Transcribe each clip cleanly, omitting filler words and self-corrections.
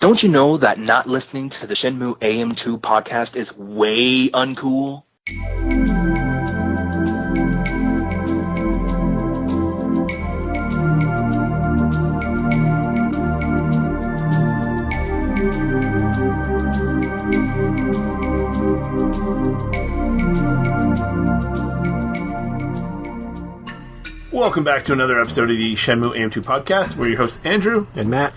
Don't you know that not listening to the Shenmue AM2 podcast is way uncool? Welcome back to another episode of the Shenmue AM2 podcast. We're your hosts, Andrew and Matt.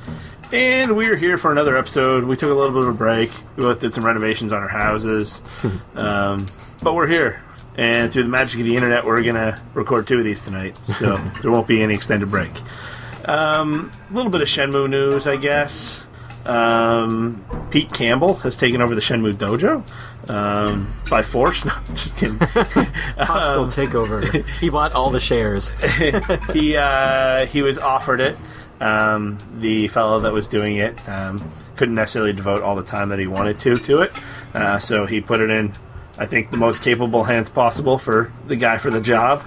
And we're here for another episode. We took a little bit of a break. We both did some renovations on our houses. But we're here. And through the magic of the internet, we're going to record 2 of these tonight. So there won't be any extended break. A little bit of Shenmue news, I guess. Pete Campbell has taken over the Shenmue dojo. By force? No, just kidding. Hostile takeover. He bought all the shares. He was offered it. The fellow that was doing it couldn't necessarily devote all the time that he wanted to it. So he put it in, I think, the most capable hands possible for the guy for the job.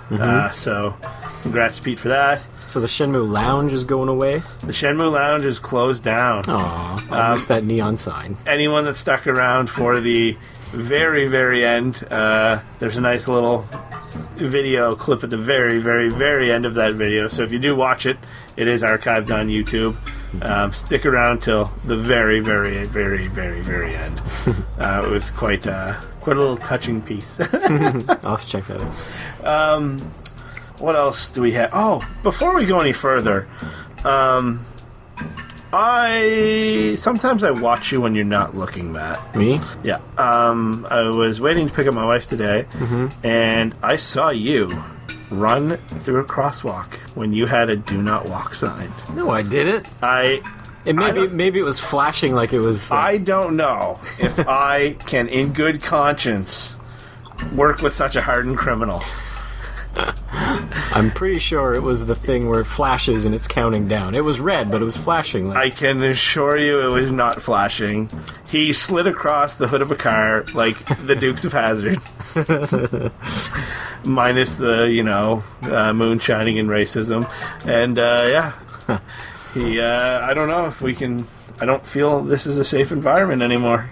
So congrats to Pete for that. So the Shenmue Lounge is going away? The Shenmue Lounge is closed down. Aw, I missed that neon sign. Anyone that stuck around for the very, very end, there's a nice little video clip at the very, very, very end of that video. So if you do watch it, it is archived on YouTube. Stick around till the very, very, very, very, very end. It was quite a little touching piece. I'll have to check that out. What else do we have? Oh, before we go any further, sometimes I watch you when you're not looking, Matt. Me? Yeah. I was waiting to pick up my wife today, and I saw you run through a crosswalk when you had a "Do Not Walk" sign. No, I didn't. Maybe it was flashing like it was. I don't know if I can, in good conscience, work with such a hardened criminal. I'm pretty sure it was the thing where it flashes and it's counting down. It was red, but it was flashing. Like... I can assure you it was not flashing. He slid across the hood of a car like the Dukes of Hazzard. Minus the, moonshining and racism. And, yeah. I don't know if we can... I don't feel this is a safe environment anymore.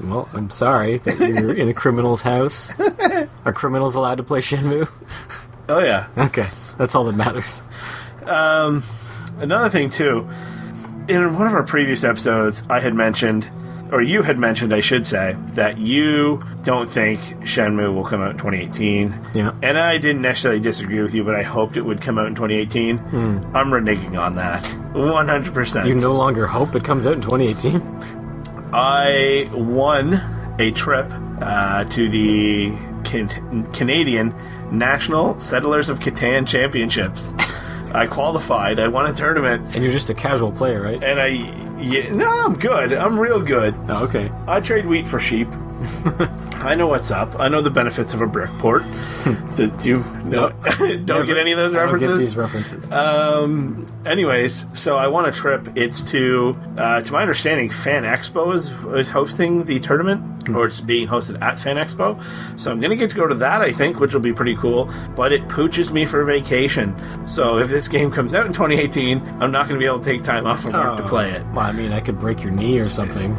Well, I'm sorry that you're in a criminal's house. Are criminals allowed to play Shenmue? Oh, yeah. Okay, that's all that matters. Another thing, too, in one of our previous episodes, I had mentioned, or you had mentioned, I should say, that you don't think Shenmue will come out in 2018. Yeah. And I didn't necessarily disagree with you, but I hoped it would come out in 2018. I'm reneging on that. 100%. You no longer hope it comes out in 2018? I won a trip to the Canadian National Settlers of Catan Championships. I qualified. I won a tournament. And you're just a casual player, right? And I'm good. I'm real good. Oh, okay. I trade wheat for sheep. I know what's up. I know the benefits of a brick port. Do you know? Don't get any of those references? I don't get these references. Anyways, so I won a trip. It's to my understanding, Fan Expo is hosting the tournament, or it's being hosted at Fan Expo. So I'm going to get to go to that, I think, which will be pretty cool. But it pooches me for vacation. So if this game comes out in 2018, I'm not going to be able to take time off from work to play it. Well, I mean, I could break your knee or something.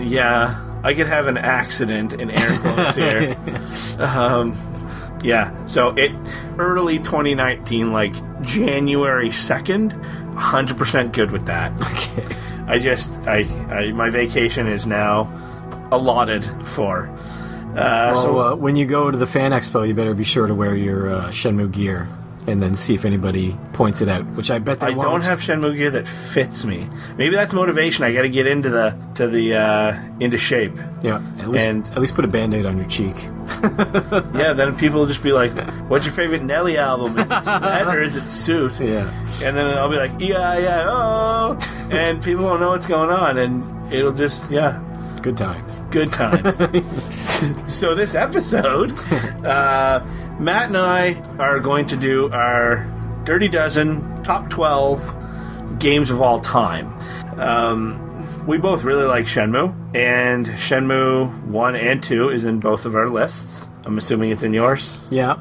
Yeah. I could have an accident in air quotes here. Yeah, so early 2019, like January 2nd, 100% good with that. Okay. My vacation is now allotted for. When you go to the Fan Expo, you better be sure to wear your Shenmue gear. And then see if anybody points it out, which I bet they won't. I don't have Shenmue gear that fits me. Maybe that's motivation. I got to get into into shape. Yeah, at least put a Band-Aid on your cheek. Yeah, then people will just be like, "What's your favorite Nelly album? Is it Sweat or is it Suit?" Yeah, and then I'll be like, "Oh," and people won't know what's going on, and it'll just good times. Good times. So this episode. Matt and I are going to do our Dirty Dozen Top 12 Games of All Time. We both really like Shenmue, and Shenmue 1 and 2 is in both of our lists. I'm assuming it's in yours? Yeah.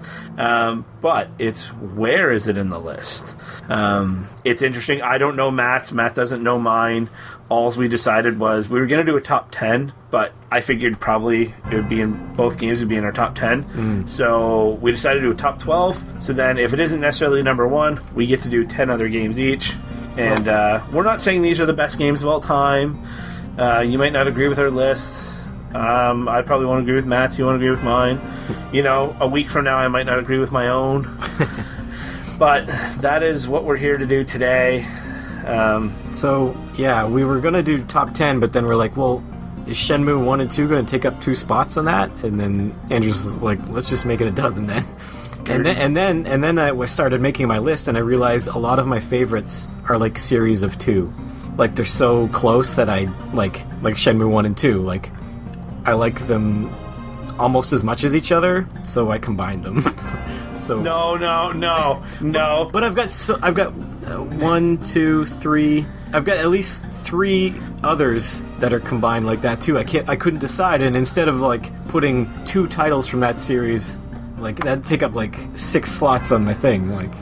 But it's where is it in the list? It's interesting. I don't know Matt's. Matt doesn't know mine. All we decided was we were going to do a top 10, but I figured probably it would be in both games would be in our top 10. So we decided to do a top 12. So then if it isn't necessarily number 1, we get to do 10 other games each. And we're not saying these are the best games of all time. You might not agree with our list. I probably won't agree with Matt's. You won't agree with mine. You know, a week from now I might not agree with my own. But that is what we're here to do today. We were going to do top 10, but then we're like, well, is Shenmue 1 and 2 going to take up 2 spots on that? And then Andrew's like, let's just make it a dozen then. And then I started making my list, and I realized a lot of my favorites are like series of 2. Like, they're so close that I like Shenmue 1 and 2. Like, I like them almost as much as each other, so I combined them. So no. But I've got 1, 2, 3. I've got at least 3 others that are combined like that too. I couldn't decide, and instead of like putting 2 titles from that series, like that'd take up like 6 slots on my thing. Like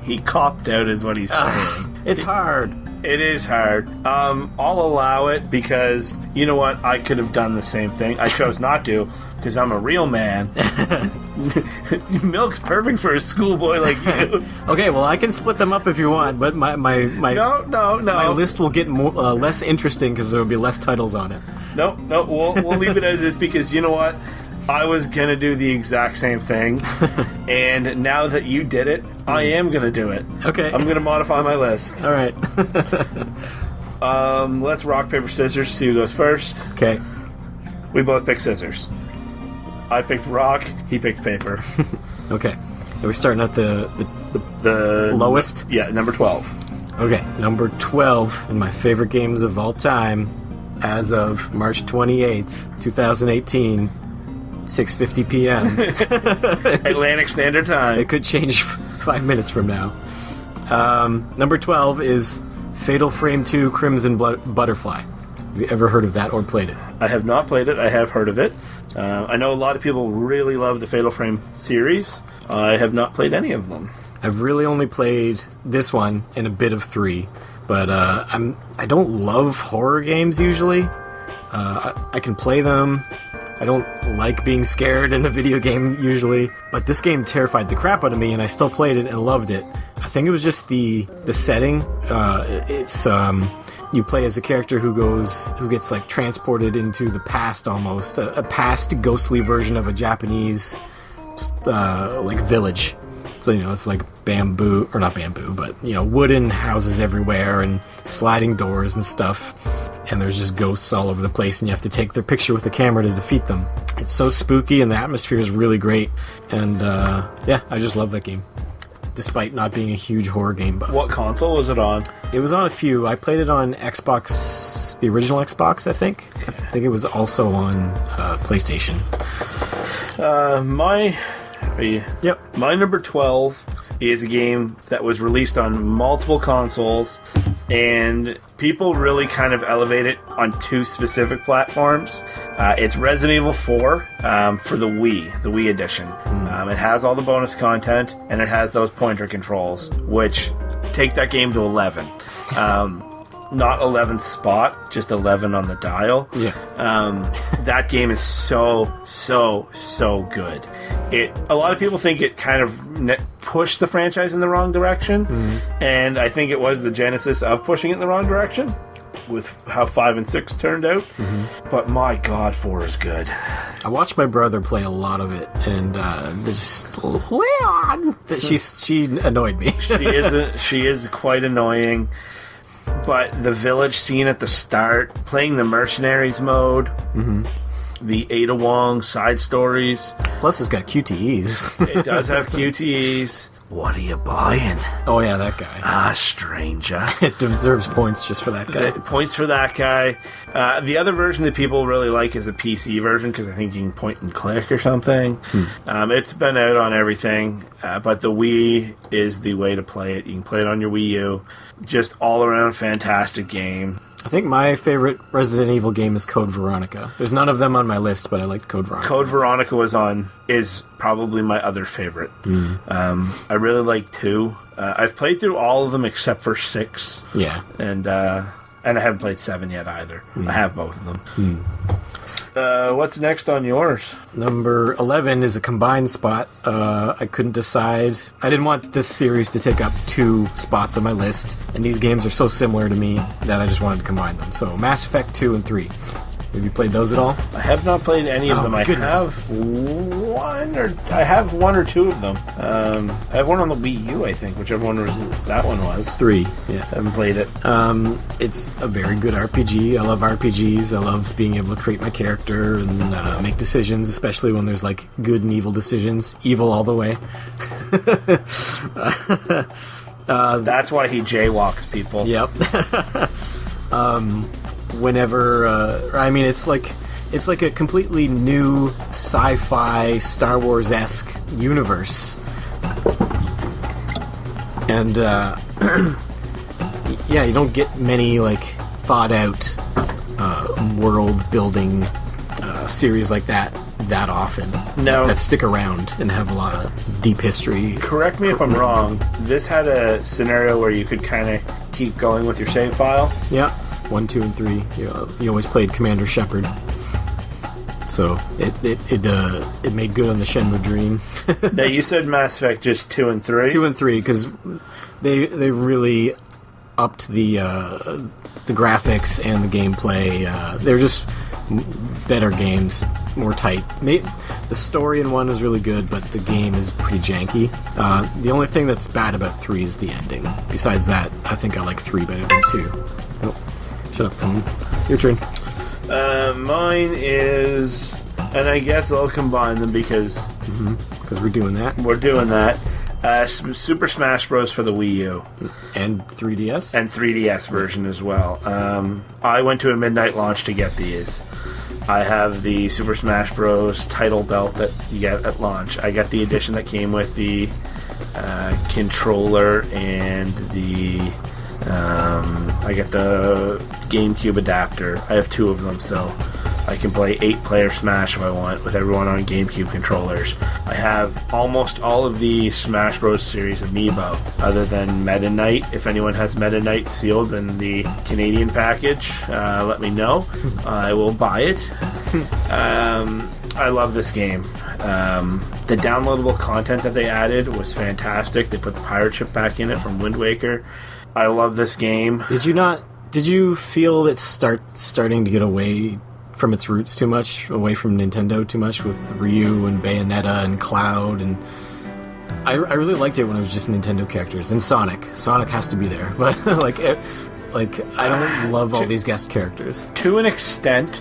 he copped out, is what he's saying. It's hard. It is hard. I'll allow it because, you know what, I could have done the same thing. I chose not to because I'm a real man. Milk's perfect for a schoolboy like you. Okay, well, I can split them up if you want, but my No. My list will get more, less interesting because there will be less titles on it. No, we'll leave it as is because, you know what, I was going to do the exact same thing, and now that you did it, I am going to do it. Okay. I'm going to modify my list. All right. Let's rock, paper, scissors, see who goes first. Okay. We both picked scissors. I picked rock, he picked paper. Okay. Are we starting at the lowest? Yeah, number 12. Okay, number 12 in my favorite games of all time, as of March 28th, 2018, 6:50 p.m. Atlantic Standard Time. It could change 5 minutes from now. Number 12 is Fatal Frame 2 Crimson Butterfly. Have you ever heard of that or played it? I have not played it. I have heard of it. I know a lot of people really love the Fatal Frame series. I have not played any of them. I've really only played this one and a bit of 3, but I don't love horror games usually. I can play them. I don't like being scared in a video game usually, but this game terrified the crap out of me, and I still played it and loved it. I think it was just the setting. It's you play as a character who gets like transported into the past almost, a past ghostly version of a Japanese like village. So, you know, it's like bamboo, or not bamboo, but, you know, wooden houses everywhere and sliding doors and stuff. And there's just ghosts all over the place, and you have to take their picture with the camera to defeat them. It's so spooky, and the atmosphere is really great. And, I just love that game, despite not being a huge horror game. But what console was it on? It was on a few. I played it on Xbox, the original Xbox, I think. I think it was also on PlayStation. My number 12 is a game that was released on multiple consoles, and people really kind of elevate it on 2 specific platforms. It's Resident Evil 4 for the Wii edition. It has all the bonus content, and it has those pointer controls, which take that game to 11. Not 11 spot, just 11 on the dial. Yeah. That game is so good. A lot of people think it kind of pushed the franchise in the wrong direction, and I think it was the genesis of pushing it in the wrong direction with how 5 and 6 turned out. But my God, 4 is good. I watched my brother play a lot of it, and Leon, she annoyed me. She is quite annoying. But the village scene at the start, playing the mercenaries mode, the Ada Wong side stories. Plus, it's got QTEs. It does have QTEs. What are you buying? Oh, yeah, that guy. Stranger. It deserves points just for that guy. Points for that guy. The other version that people really like is the PC version, because I think you can point and click or something. It's been out on everything, but the Wii is the way to play it. You can play it on your Wii U. Just all around fantastic game. I think my favorite Resident Evil game is Code Veronica. There's none of them on my list, but I liked Code Veronica. Code Veronica is probably my other favorite. I really like 2. I've played through all of them except for 6. Yeah. And I haven't played 7 yet either. I have both of them. What's next on yours? Number 11 is a combined spot. I couldn't decide. I didn't want this series to take up 2 spots on my list, and these games are so similar to me that I just wanted to combine them. So Mass Effect 2 and 3. Have you played those at all? I have not played any of them. My goodness. I have 1 or 2 of them. I have one on the Wii U, I think, whichever one that one was. 3, yeah. I haven't played it. It's a very good RPG. I love RPGs. I love being able to create my character and make decisions, especially when there's like good and evil decisions. Evil all the way. That's why he jaywalks people. Yep. It's like a completely new sci-fi Star Wars-esque universe, and yeah, you don't get many like thought out world building series like that often. No, that stick around and have a lot of deep history. Correct me if I'm wrong. This had a scenario where you could kind of keep going with your save file. Yeah. 1, 2, and 3. You always played Commander Shepard, so it made good on the Shenmue dream. Now you said Mass Effect just 2 and 3. 2 and 3 because they really upped the graphics and the gameplay. They're just better games, more tight. The story in 1 is really good, but the game is pretty janky. The only thing that's bad about 3 is the ending. Besides that, I think I like 3 better than 2. Oh. Shut up, phone. Your turn. Mine is, and I guess I'll combine them because we're doing that. We're doing that. Super Smash Bros. For the Wii U. And 3DS? And 3DS version as well. I went to a midnight launch to get these. I have the Super Smash Bros. Title belt that you get at launch. I got the edition that came with the controller and the... I get the GameCube adapter. I have 2 of them, so I can play 8-player Smash if I want, with everyone on GameCube controllers. I have almost all of the Smash Bros. Series amiibo, other than Meta Knight. If anyone has Meta Knight sealed in the Canadian package, let me know. I will buy it. I love this game. The downloadable content that they added was fantastic. They put the pirate ship back in it from Wind Waker. I love this game. Did you feel it's starting to get away from its roots too much, away from Nintendo too much with Ryu and Bayonetta and Cloud? And I really liked it when it was just Nintendo characters and Sonic. Sonic has to be there, but I don't love all these guest characters to an extent.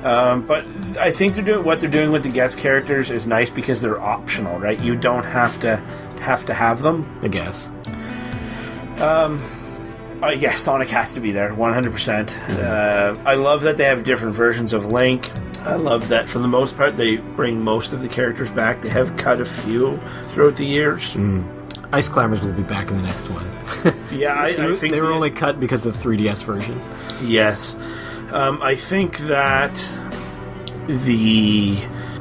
But I think what they're doing with the guest characters is nice because they're optional, right? You don't have to have them. I guess. Yeah, Sonic has to be there, 100%. I love that they have different versions of Link. I love that for the most part they bring most of the characters back. They have cut a few throughout the years. Ice Climbers will be back in the next one. Yeah, I think they were only cut because of the 3DS version. Yes. I think that the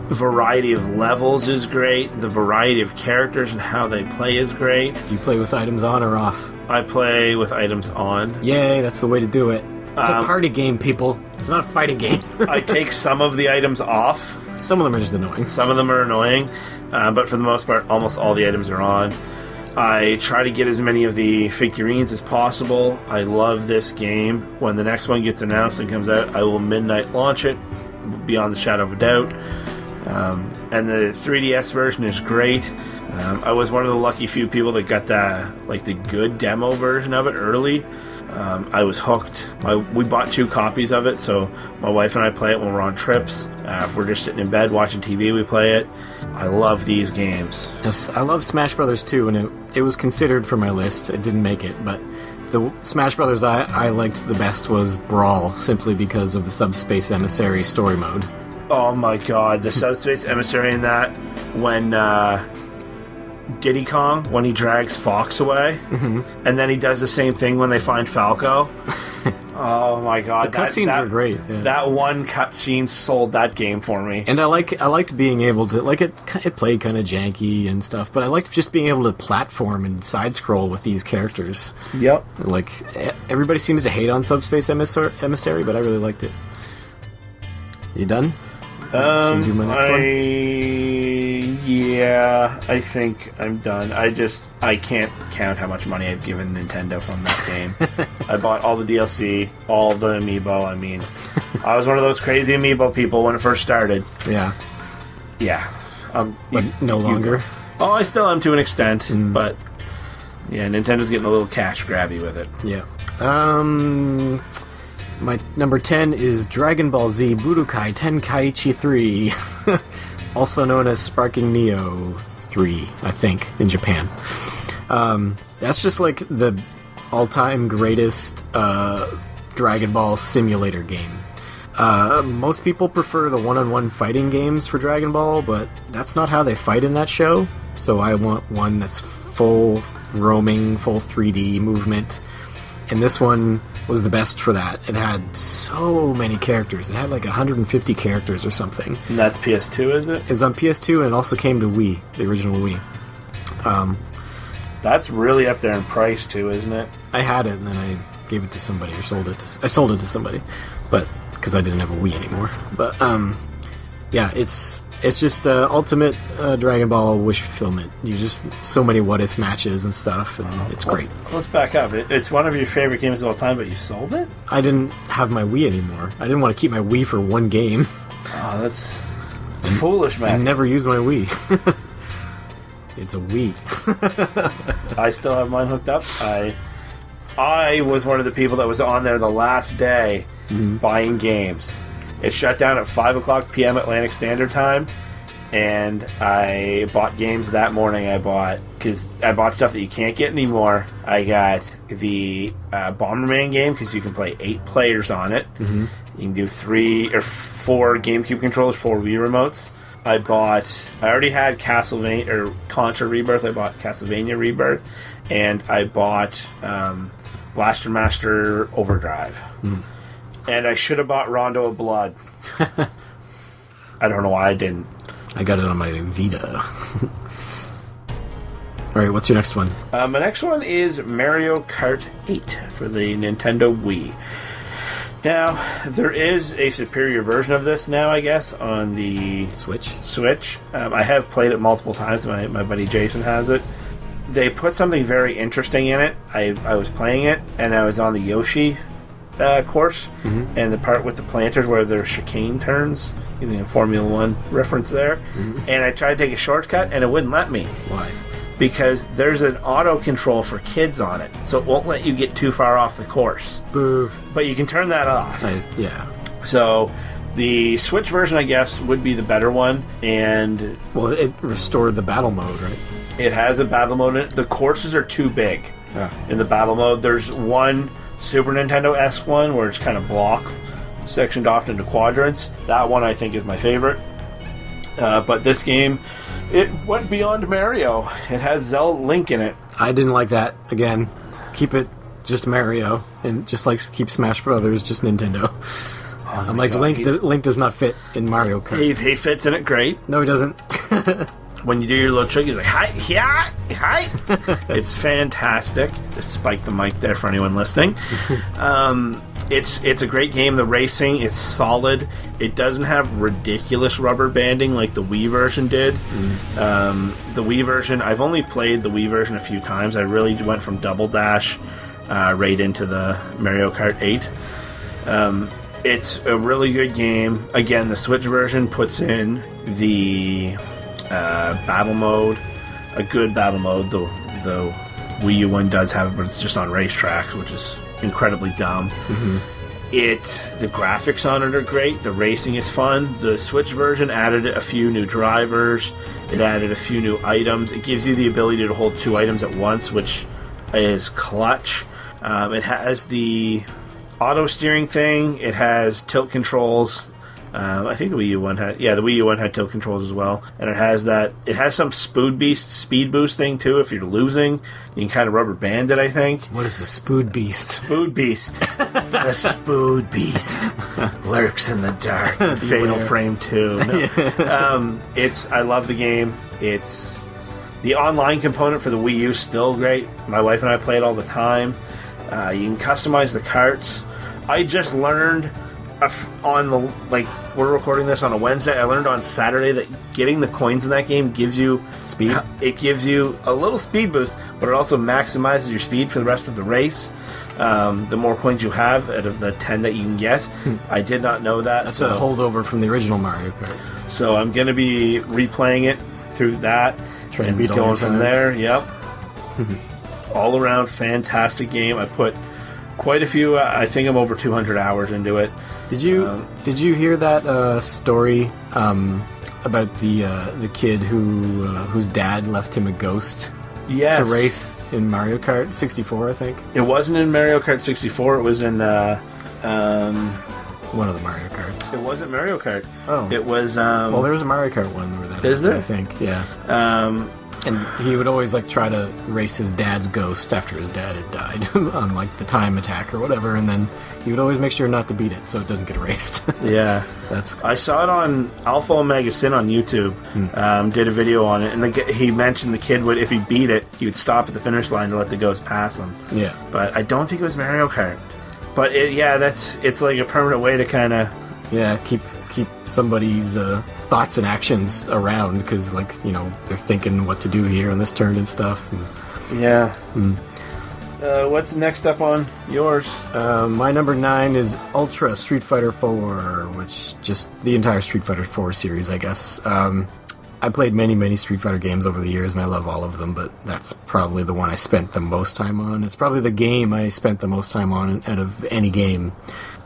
variety of levels is great. The variety of characters and how they play is great. Do you play with items on or off? I play with items on. Yay, that's the way to do it. It's a party game, people. It's not a fighting game. I take some of the items off. Some of them are just annoying. Some of them are annoying, but for the most part, almost all the items are on. I try to get as many of the figurines as possible. I love this game. When the next one gets announced and comes out, I will midnight launch it, beyond the shadow of a doubt. And the 3DS version is great. I was one of the lucky few people that got the good demo version of it early. I was hooked. We bought 2 copies of it, so my wife and I play it when we're on trips. If we're just sitting in bed watching TV, we play it. I love these games. Yes, I love Smash Brothers too, and it was considered for my list. It didn't make it, but the Smash Brothers I liked the best was Brawl, simply because of the Subspace Emissary story mode. Oh my god, the Subspace Emissary in that, when Diddy Kong, when he drags Fox away, and then he does the same thing when they find Falco. Oh my god, The cutscenes were great. Yeah. That one cutscene sold that game for me. And I liked being able to, like, it played kind of janky and stuff, but I liked just being able to platform and side scroll with these characters. Yep. Like, everybody seems to hate on Subspace Emissary, but I really liked it. You done? Should I do my next one? Yeah, I think I'm done. I can't count how much money I've given Nintendo from that game. I bought all the DLC, all the amiibo. I mean, I was one of those crazy amiibo people when it first started. Yeah. Yeah. But no longer? Oh, I still am to an extent, but yeah, Nintendo's getting a little cash grabby with it. Yeah. My number 10 is Dragon Ball Z Budokai Tenkaichi 3, also known as Sparking Neo 3, I think, in Japan. That's just like the all-time greatest Dragon Ball simulator game. Most people prefer the one-on-one fighting games for Dragon Ball, but that's not how they fight in that show, so I want one that's full roaming, full 3D movement. And this one was the best for that. It had so many characters. It had like 150 characters or something. And that's PS2, is it? It was on PS2 and it also came to Wii, the original Wii. That's really up there in price too, isn't it? I had it and then I gave it to somebody or sold it to... I sold it to somebody, but because I didn't have a Wii anymore. But yeah, it's just ultimate Dragon Ball wish fulfillment. You just so many what if matches and stuff, and it's great. Let's back up. It's one of your favorite games of all time, but you sold it? I didn't have my Wii anymore. I didn't want to keep my Wii for one game. Oh, it's foolish, man. I never used my Wii. It's a Wii. I still have mine hooked up. I was one of the people that was on there the last day buying games. It shut down at 5 o'clock p.m. Atlantic Standard Time, and I bought games that morning. I bought stuff that you can't get anymore. I got the Bomberman game, because you can play 8 players on it. Mm-hmm. You can do 3 or 4 GameCube controllers, 4 Wii remotes. I already had Castlevania, or Contra Rebirth. I bought Castlevania Rebirth, and I bought Blaster Master Overdrive. Mm. And I should have bought Rondo of Blood. I don't know why I didn't. I got it on my Vita. Alright, what's your next one? My next one is Mario Kart 8 for the Nintendo Wii. Now, there is a superior version of this now, I guess, on the Switch. I have played it multiple times. My buddy Jason has it. They put something very interesting in it. I was playing it, and I was on the Yoshi course, and the part with the planters where there's chicane turns, using a Formula 1 reference there, and I tried to take a shortcut, and it wouldn't let me. Why? Because there's an auto control for kids on it, so it won't let you get too far off the course. Boo. But you can turn that off. Yeah. So the Switch version, I guess, would be the better one, and... Well, it restored the battle mode, right? It has a battle mode in it. The courses are too big in the battle mode. There's one Super Nintendo-esque one where it's kind of block sectioned off into quadrants. That one I think is my favorite. But this game, it went beyond Mario. It has Zelda Link in it. I didn't like that. Again, keep it just Mario, and just like keep Smash Brothers just Nintendo. I'm like, God, Link does not fit in Mario Kart. He fits in it great. No, he doesn't. When you do your little trick, he's like, hi, yeah, hi. It's fantastic. Just spike the mic there for anyone listening. It's a great game. The racing is solid. It doesn't have ridiculous rubber banding like the Wii version did. The Wii version, I've only played the Wii version a few times. I really went from Double Dash right into the Mario Kart 8. It's a really good game. Again, the Switch version puts in the battle mode, a good battle mode. The Wii U one does have it, but it's just on racetracks, which is incredibly dumb. The graphics on it are great. The racing is fun. The Switch version added a few new drivers. It added a few new items. It gives you the ability to hold 2 items at once, which is clutch. It has the auto steering thing. It has tilt controls. I think the Wii U one had, the Wii U one had tilt controls as well, and it has some speed boost thing too. If you're losing, you can kind of rubber band it. I think. What is a Spood Beast? Spood Beast. The Spood Beast lurks in the dark. Fatal Frame 2. No. I love the game. It's the online component for the Wii U still great. My wife and I play it all the time. You can customize the carts. I just learned we're recording this on a Wednesday. I learned on Saturday that getting the coins in that game gives you speed. It gives you a little speed boost, but it also maximizes your speed for the rest of the race. The more coins you have out of the 10 that you can get. I did not know that. That's a holdover from the original Mario Kart. So I'm going to be replaying it through that and be going from there. Yep. All around fantastic game. I put quite a few. I think I'm over 200 hours into it. Did you hear that story about the kid whose dad left him a ghost? Yes. To race in Mario Kart 64, I think. It wasn't in Mario Kart 64. It was in one of the Mario Karts. It wasn't Mario Kart. Oh, it was. Well, there was a Mario Kart one where that. Is there? I think. Yeah. And he would always try to race his dad's ghost after his dad had died on the time attack or whatever, and then he would always make sure not to beat it so it doesn't get erased. Yeah, I saw it on Alpha Omega Sin on YouTube. Did a video on it, and he mentioned the kid would, if he beat it, he would stop at the finish line to let the ghost pass him. Yeah, but I don't think it was Mario Kart. But it's like a permanent way to kind of keep somebody's thoughts and actions around, because they're thinking what to do here on this turn and stuff. What's next up on yours? My number 9 is Ultra Street Fighter 4, which just the entire Street Fighter 4 series, I guess. I played many Street Fighter games over the years, and I love all of them, but that's probably the one I spent the most time on. It's probably the game I spent the most time on out of any game.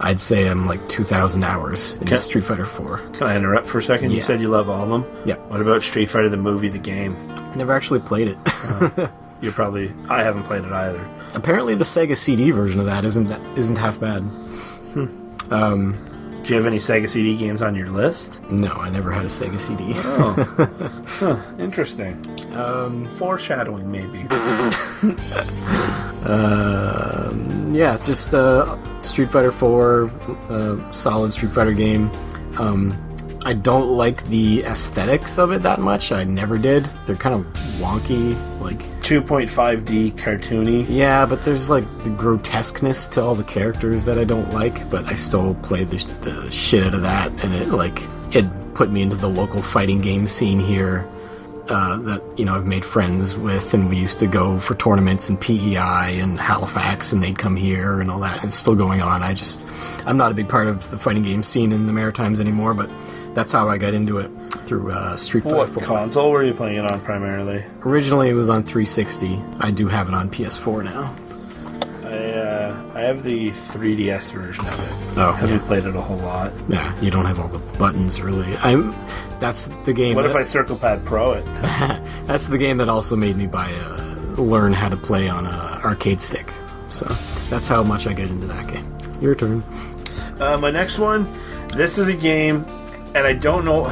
I'd say I'm 2,000 hours in Street Fighter 4. Can I interrupt for a second? Yeah. You said you love all of them? Yeah. What about Street Fighter the movie, the game? I never actually played it. I haven't played it either. Apparently the Sega CD version of that isn't half bad. Do you have any Sega CD games on your list? No, I never had a Sega CD. Oh. Interesting. Foreshadowing, maybe. Just Street Fighter 4, solid Street Fighter game. I don't like the aesthetics of it that much. I never did. They're kind of wonky, 2.5D cartoony. Yeah, but there's the grotesqueness to all the characters that I don't like. But I still played the shit out of that, and it put me into the local fighting game scene here. That I've made friends with, and we used to go for tournaments in PEI and Halifax, and they'd come here and all that. And it's still going on. I'm not a big part of the fighting game scene in the Maritimes anymore, but that's how I got into it, through Street Fighter 4. What console were you playing it on primarily? Originally it was on 360. I do have it on PS4 now. I have the 3DS version of it. Oh, I haven't played it a whole lot. Yeah, you don't have all the buttons, really. That's the game. What if I Circle Pad Pro it? That's the game that also made me learn how to play on an arcade stick. So that's how much I get into that game. Your turn. My next one, this is a game, and I don't know,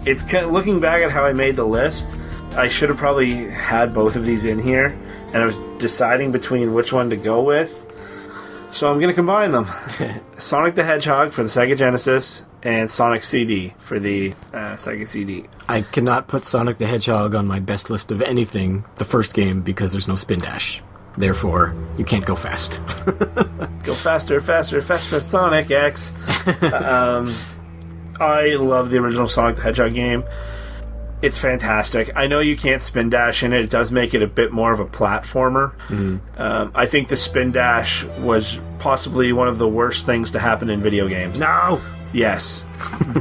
it's kind of, looking back at how I made the list, I should have probably had both of these in here, and I was deciding between which one to go with. So I'm going to combine them. Sonic the Hedgehog for the Sega Genesis and Sonic CD for the Sega CD. I cannot put Sonic the Hedgehog on my best list of anything, the first game, because there's no spin dash. Therefore, you can't go fast. Go faster, faster, faster, Sonic X. I love the original Sonic the Hedgehog game. It's fantastic. I know you can't spin dash in it. It does make it a bit more of a platformer. I think the spin dash was possibly one of the worst things to happen in video games. No! Yes.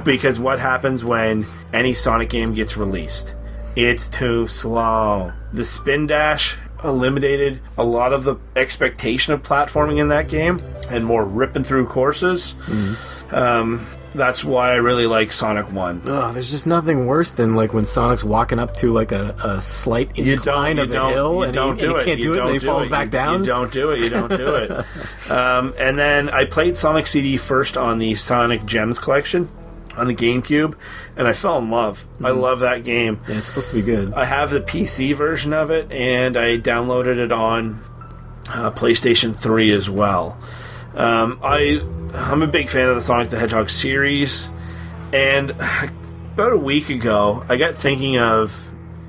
Because what happens when any Sonic game gets released? It's too slow. The spin dash eliminated a lot of the expectation of platforming in that game and more ripping through courses. That's why I really like Sonic 1. Oh, there's just nothing worse than when Sonic's walking up to a slight incline of a hill and he can't do it and he falls back down. You don't do it. And then I played Sonic CD first on the Sonic Gems collection. on the GameCube, and I fell in love. I love that game. Yeah, it's supposed to be good. I have the PC version of it, and I downloaded it on PlayStation 3 as well. I'm a big fan of the Sonic the Hedgehog series, and about a week ago, I got thinking of,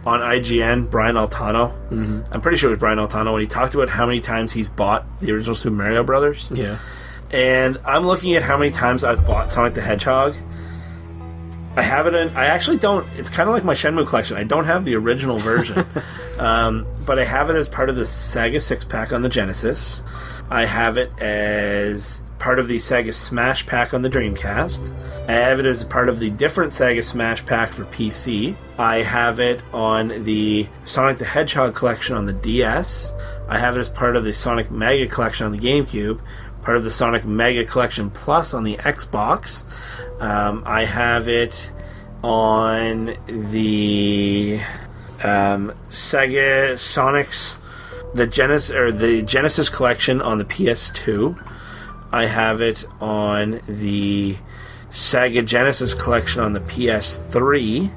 on IGN, Brian Altano. Mm-hmm. I'm pretty sure it was Brian Altano, when he talked about how many times he's bought the original Super Mario Brothers. Yeah. And I'm looking at how many times I've bought Sonic the Hedgehog. I have it in... I actually don't... It's kind of like my Shenmue collection. I don't have the original version. But I have it as part of the Sega 6-pack on the Genesis. I have it as part of the Sega Smash Pack on the Dreamcast. I have it as part of the different Sega Smash Pack for PC. I have it on the Sonic the Hedgehog collection on the DS. I have it as part of the Sonic Mega collection on the GameCube. Part of the Sonic Mega Collection Plus on the Xbox. I have it on the Sega Sonics, the Genesis Collection on the PS2. I have it on the Sega Genesis Collection on the PS3.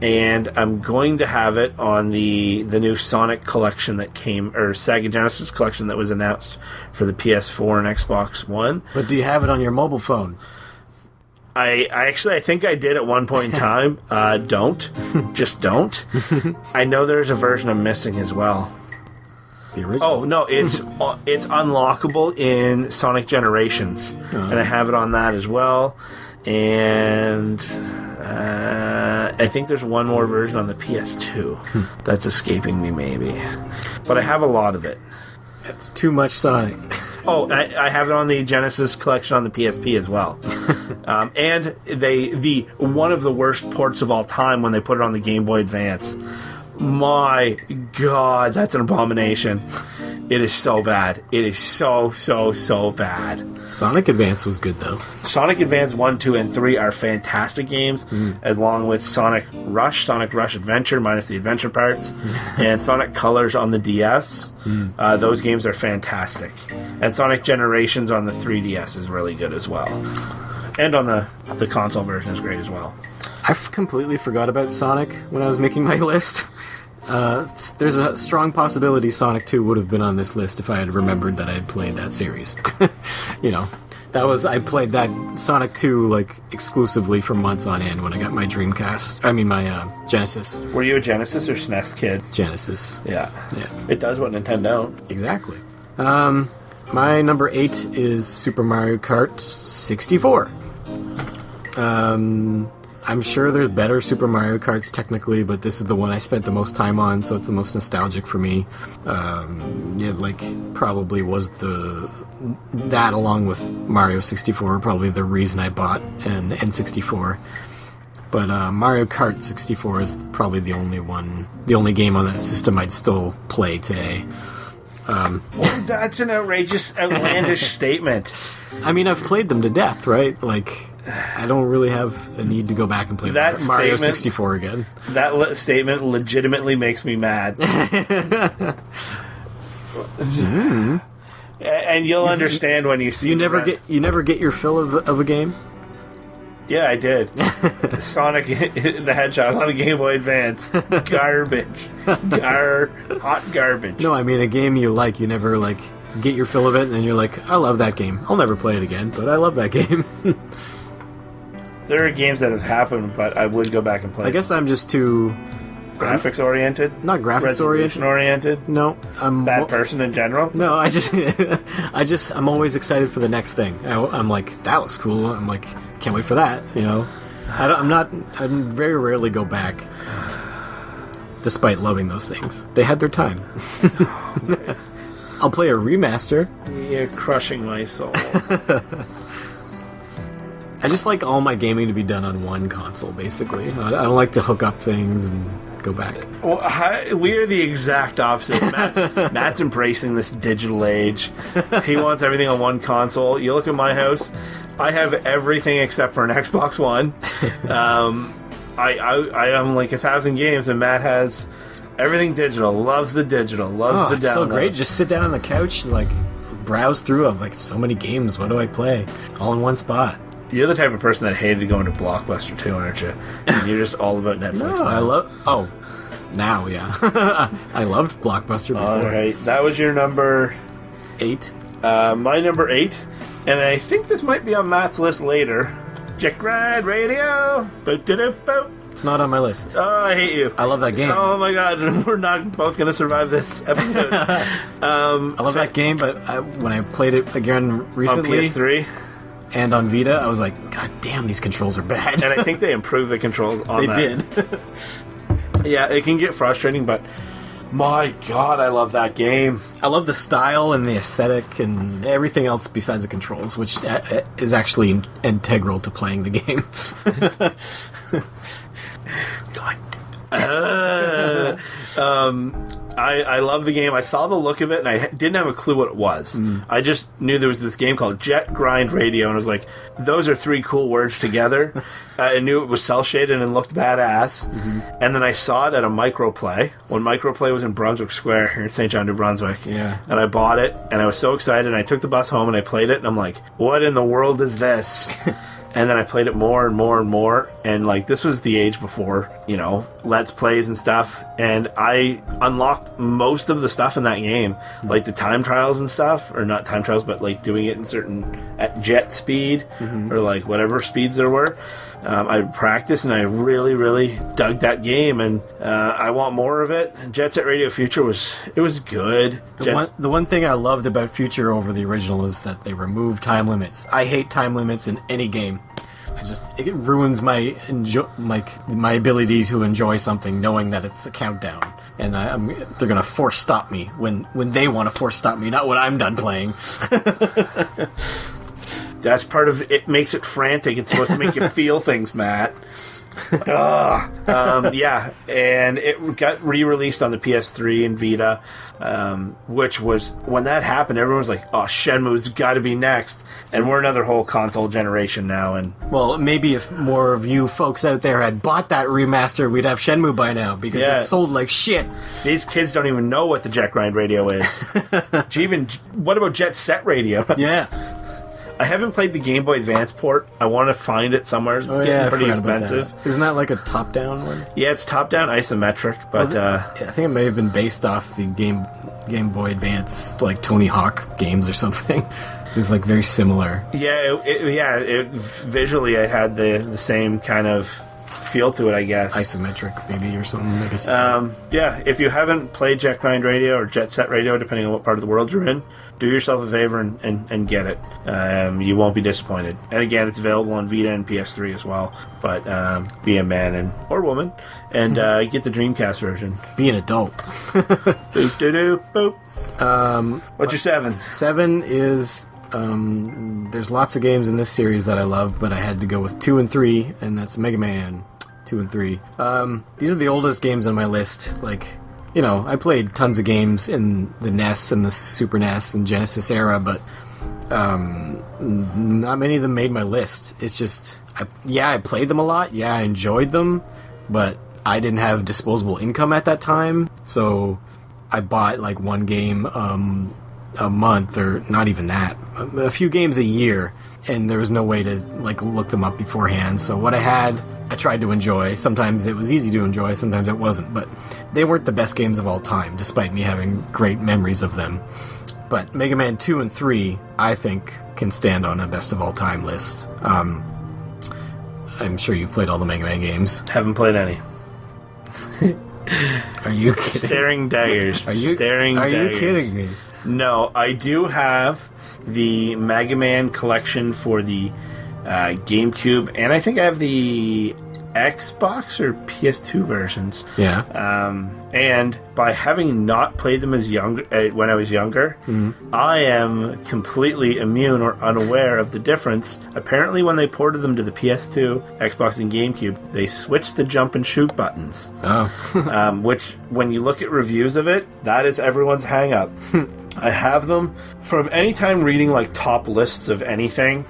And I'm going to have it on the new Sonic collection that came, or Sega Genesis collection that was announced for the PS4 and Xbox One. But do you have it on your mobile phone? I think I did at one point in time. Don't. Just don't. I know there's a version I'm missing as well. The original? Oh, no, it's unlockable in Sonic Generations. And I have it on that as well. And I think there's one more version on the PS2 that's escaping me, maybe. But I have a lot of it. That's too much Sonic. Oh, I have it on the Genesis collection on the PSP as well. And the one of the worst ports of all time when they put it on the Game Boy Advance. My God, that's an abomination. It is so bad. It is so bad. Sonic Advance was good, though. Sonic Advance 1, 2, and 3 are fantastic games, along with Sonic Rush Adventure, minus the adventure parts, and Sonic Colors on the DS. Those games are fantastic. And Sonic Generations on the 3DS is really good as well. And on the console version is great as well. I completely forgot about Sonic when I was making my list. There's a strong possibility Sonic 2 would have been on this list if I had remembered that I had played that series. I played that Sonic 2 like exclusively for months on end when I got my Dreamcast. I mean my Genesis. Were you a Genesis or SNES kid? Genesis. Yeah. It does what Nintendo. Exactly. My number 8 is Super Mario Kart 64. I'm sure there's better Super Mario Karts technically, but this is the one I spent the most time on, so it's the most nostalgic for me. Probably was that along with Mario 64, probably the reason I bought an N64. But Mario Kart 64 is probably the only game on that system I'd still play today. That's an outlandish statement. I mean, I've played them to death, right? Like, I don't really have a need to go back and play Mario 64 again. That statement legitimately makes me mad. And you'll understand when you see. You never get your fill of a game. Yeah, I did. Sonic the Hedgehog on the Game Boy Advance. Garbage. Hot garbage. No, I mean a game you like. You never get your fill of it, and then you're like, I love that game. I'll never play it again, but I love that game. There are games that have happened, but I would go back and play. I guess I'm just too graphics oriented. Not graphics oriented. No, I'm bad person in general. No, I'm always excited for the next thing. I'm like, that looks cool. I'm like, can't wait for that. I very rarely go back, despite loving those things. They had their time. I'll play a remaster. You're crushing my soul. I just like all my gaming to be done on one console, basically. I don't like to hook up things and go back. Well, we are the exact opposite. Matt's embracing this digital age. He wants everything on one console. You look at my house, I have everything except for an Xbox One. I am like 1,000 games, and Matt has everything digital. Loves the digital. Loves the download. It's so great. Just sit down on the couch, browse through. I'm like, so many games. What do I play? All in one spot. You're the type of person that hated going to Blockbuster too, aren't you? You're just all about Netflix. No, now. I love. Oh, now, yeah. I loved Blockbuster before. All right, that was your number 8. My number 8, and I think this might be on Matt's list later. Jet Ride Radio. Boop-de-doop-boop. It's not on my list. Oh, I hate you. I love that game. Oh my god, we're not both going to survive this episode. I love that game, but when I played it again recently on PS3 and on Vita, I was like, God damn, these controls are bad. and I think they improved the controls on that. They did. Yeah, it can get frustrating, but my god, I love that game. I love the style and the aesthetic and everything else besides the controls, which is actually integral to playing the game. God. I love the game. I saw the look of it, and I didn't have a clue what it was. I just knew there was this game called Jet Grind Radio, and I was like, those are 3 cool words together. I knew it was cel-shaded and looked badass. And then I saw it at a Microplay, when Microplay was in Brunswick Square here in St. John, New Brunswick. Yeah. And I bought it, and I was so excited, and I took the bus home, and I played it, and I'm like, what in the world is this? And then I played it more and more and more, and like this was the age before, Let's Plays and stuff, and I unlocked most of the stuff in that game, like the time trials and stuff, or not time trials, but like doing it at jet speed, or like whatever speeds there were. I practiced, and I really, really dug that game, and I want more of it. Jet Set Radio Future was good. The one thing I loved about Future over the original is that they removed time limits. I hate time limits in any game. It ruins my ability to enjoy something knowing that it's a countdown, and they're gonna force stop me when they want to force stop me, not when I'm done playing. That's part of it. Makes it frantic. It's supposed to make you feel things, Matt. Yeah, and it got re-released on the PS3 and Vita, which was, when that happened, everyone was like, oh, Shenmue's got to be next. And we're another whole console generation now. And well, maybe if more of you folks out there had bought that remaster, we'd have Shenmue by now, because it sold like shit. These kids don't even know what the Jet Grind Radio is. What about Jet Set Radio? Yeah. I haven't played the Game Boy Advance port. I want to find it somewhere. It's getting pretty expensive. Isn't that like a top-down one? Yeah, it's top-down isometric, but I think it may have been based off the Game Boy Advance, like Tony Hawk games or something. It's like very similar. Yeah, visually it had the same kind of feel to it, I guess. Isometric, maybe, or something. I guess. Yeah, if you haven't played Jet Grind Radio or Jet Set Radio, depending on what part of the world you're in, do yourself a favor and get it. You won't be disappointed. And again, it's available on Vita and PS3 as well. But be a man or woman and get the Dreamcast version. Be an adult. Boop doo doo boop. What's your 7? 7 is there's lots of games in this series that I love, but I had to go with 2 and 3, and that's Mega Man 2 and 3. These are the oldest games on my list. Like, I played tons of games in the NES and the Super NES and Genesis era, but not many of them made my list. It's just, I played them a lot. Yeah, I enjoyed them, but I didn't have disposable income at that time, so I bought like one game a month, or not even that, a few games a year, and there was no way to like look them up beforehand. So what I had, I tried to enjoy. Sometimes it was easy to enjoy, sometimes it wasn't, but they weren't the best games of all time, despite me having great memories of them. But Mega Man 2 and 3, I think, can stand on a best of all time list. I'm sure you've played all the Mega Man games. Haven't played any. Are you kidding? Staring daggers. Are you kidding me? No, I do have the Mega Man collection for the GameCube, and I think I have the Xbox or PS2 versions. Yeah. And by having not played them when I was younger, I am completely immune or unaware of the difference. Apparently, when they ported them to the PS2, Xbox, and GameCube, they switched the jump and shoot buttons. Oh. Which, when you look at reviews of it, that is everyone's hang-up. I have them from any time reading like top lists of anything.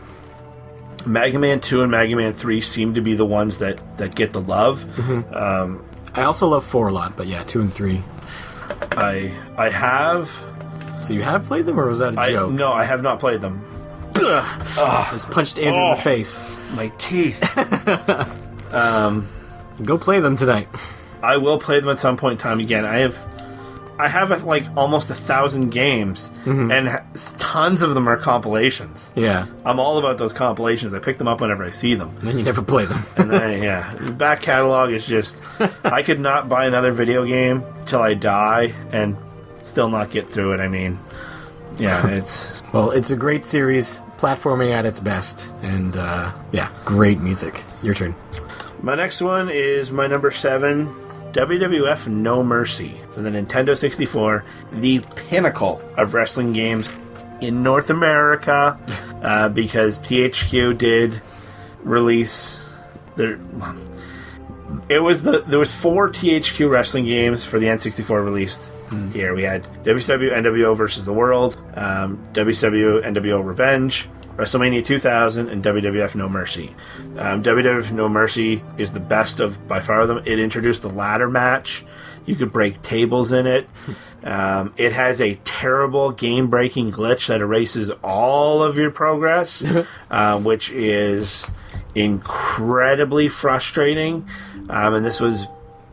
Mega Man 2 and Mega Man 3 seem to be the ones that get the love. I also love 4 a lot, but yeah, 2 and 3. I have... So you have played them, or was that a joke? No, I have not played them. Just punched Andrew in the face. My teeth. Go play them tonight. I will play them at some point in time again. I have like almost 1,000 games, and tons of them are compilations. Yeah. I'm all about those compilations. I pick them up whenever I see them. And then you never play them. And then, the back catalog is just... I could not buy another video game till I die and still not get through it. I mean, it's... Well, it's a great series, platforming at its best, and, great music. Your turn. My next one is my number 7... WWF No Mercy for the Nintendo 64, the pinnacle of wrestling games in North America, because THQ did release there was 4 THQ wrestling games for the N64 released here. We had WCW NWO versus the World, WCW NWO Revenge, WrestleMania 2000, and WWF No Mercy. WWF No Mercy is the best of, by far, them. It introduced the ladder match. You could break tables in it. It has a terrible game-breaking glitch that erases all of your progress, which is incredibly frustrating. And this was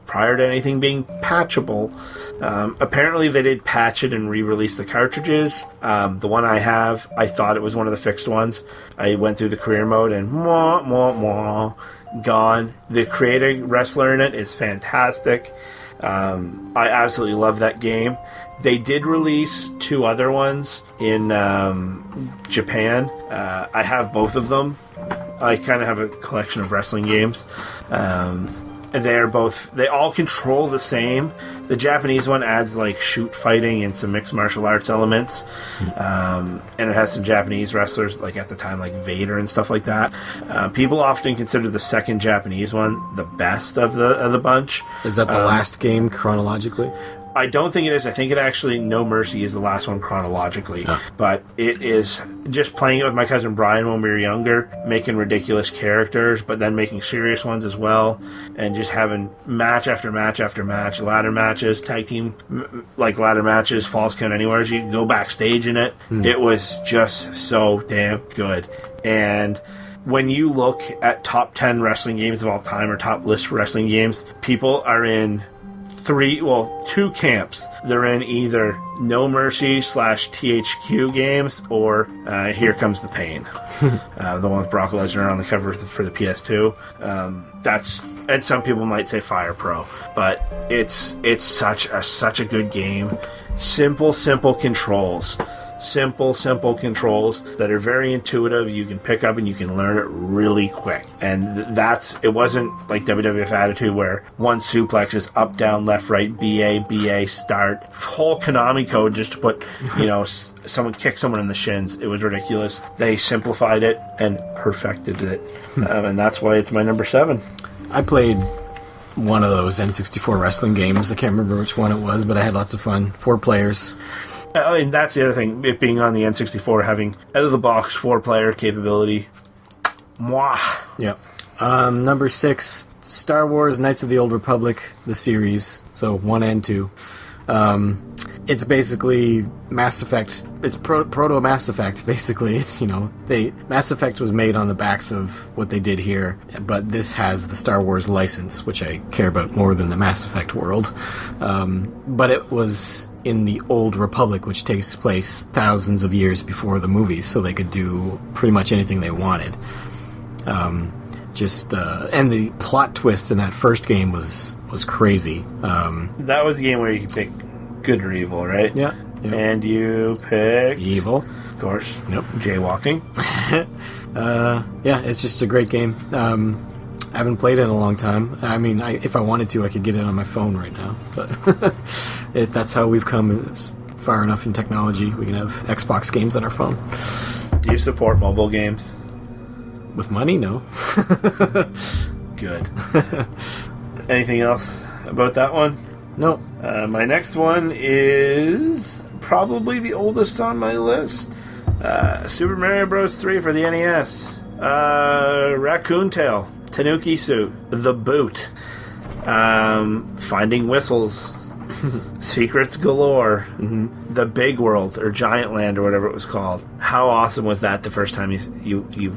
prior to anything being patchable. Apparently they did patch it and re-release the cartridges. The one I have, I thought it was one of the fixed ones. I went through the career mode and gone. The creator wrestler in it is fantastic. I absolutely love that game. They did release 2 other ones in Japan. I have both of them. I kind of have a collection of wrestling games. They all control the same. The Japanese one adds like shoot fighting and some mixed martial arts elements. And it has some Japanese wrestlers, like at the time, like Vader and stuff like that. People often consider the second Japanese one the best of the bunch. Is that the last game chronologically? I don't think it is. I think it actually, No Mercy is the last one chronologically. Oh. But it is just playing it with my cousin Brian when we were younger, making ridiculous characters, but then making serious ones as well, and just having match after match after match, ladder matches, tag team, like ladder matches, falls count anywhere. So you can go backstage in it. It was just so damn good. And when you look at top 10 wrestling games of all time, or top list wrestling games, people are in 2 camps. They're in either No Mercy / THQ games, or Here Comes the Pain. The one with Brock Lesnar on the cover for the PS2. And some people might say Fire Pro, but it's such a good game. Simple controls. Simple controls that are very intuitive. You can pick up and you can learn it really quick. And it wasn't like WWF Attitude where one suplex is up, down, left, right, BA, start. Whole Konami code just to put, someone kick someone in the shins. It was ridiculous. They simplified it and perfected it. And that's why it's my number 7. I played one of those N64 wrestling games. I can't remember which one it was, but I had lots of fun. 4 players. I mean, that's the other thing. It being on the N64, having out-of-the-box 4-player capability. Mwah! Yep. Number 6, Star Wars Knights of the Old Republic, the series. So 1 and 2. It's basically Mass Effect. It's proto Mass Effect, basically. It's, Mass Effect was made on the backs of what they did here, but this has the Star Wars license, which I care about more than the Mass Effect world. But it was in the Old Republic, which takes place thousands of years before the movies, so they could do pretty much anything they wanted. And the plot twist in that first game was crazy. That was a game where you could pick good or evil, right? Yeah. And you pick evil, of course. Yep. Jaywalking. It's just a great game. I haven't played it in a long time. I mean, if I wanted to, I could get it on my phone right now. But that's how we've come far enough in technology. We can have Xbox games on our phone. Do you support mobile games? With money, no. Good. Anything else about that one? No. My next one is probably the oldest on my list. Super Mario Bros. 3 for the NES. Raccoon Tail. Tanuki Suit. The Boot. Finding Whistles. Secrets galore. Mm-hmm. The Big World, or Giant Land, or whatever it was called. How awesome was that the first time you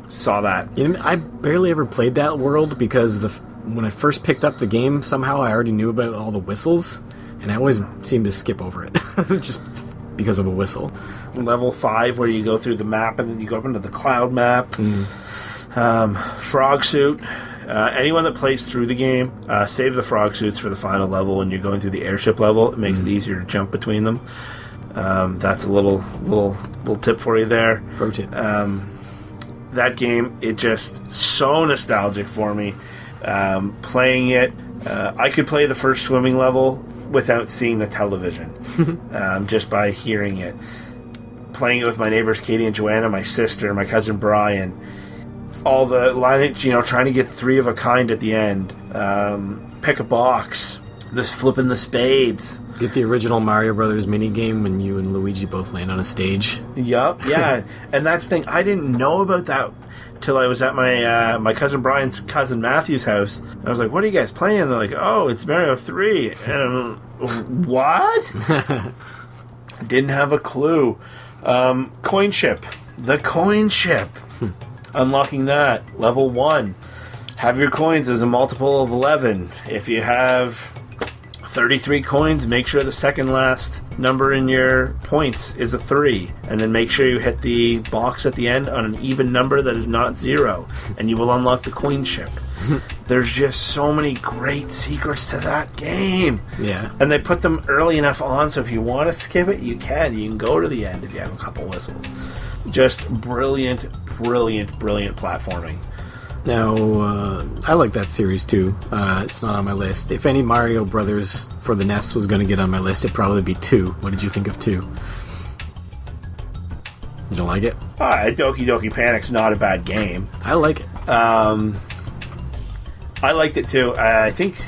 saw that? You know, I barely ever played that world because when I first picked up the game, somehow I already knew about all the whistles, and I always seemed to skip over it, just because of a whistle. Level 5, where you go through the map, and then you go up into the cloud map. Frog suit. Anyone that plays through the game, save the frog suits for the final level when you're going through the airship level. It makes it easier to jump between them. That's a little tip for you there. Pro tip. That game, it just so nostalgic for me. Playing it, I could play the first swimming level without seeing the television, just by hearing it. Playing it with my neighbors Katie and Joanna, my sister, my cousin Brian. All the lineage, trying to get 3 of a kind at the end. Pick a box. This flipping the spades. Get the original Mario Brothers minigame when you and Luigi both land on a stage. Yup, yeah. And that's the thing, I didn't know about that till I was at my cousin Brian's cousin Matthew's house. I was like, what are you guys playing? And they're like, oh, it's Mario 3. And what? Didn't have a clue. Coin ship. The coin ship. Unlocking that. Level 1. Have your coins as a multiple of 11. If you have 33 coins, make sure the second last number in your points is a 3. And then make sure you hit the box at the end on an even number that is not 0. And you will unlock the coin ship. There's just so many great secrets to that game. Yeah. And they put them early enough on, so if you want to skip it, you can. You can go to the end if you have a couple whistles. Just brilliant platforming. Now, I like that series too. It's not on my list. If any Mario Brothers for the NES was going to get on my list, it'd probably be 2. What did you think of 2? You don't like it? Doki Doki Panic's not a bad game. I like it. I liked it too. I think...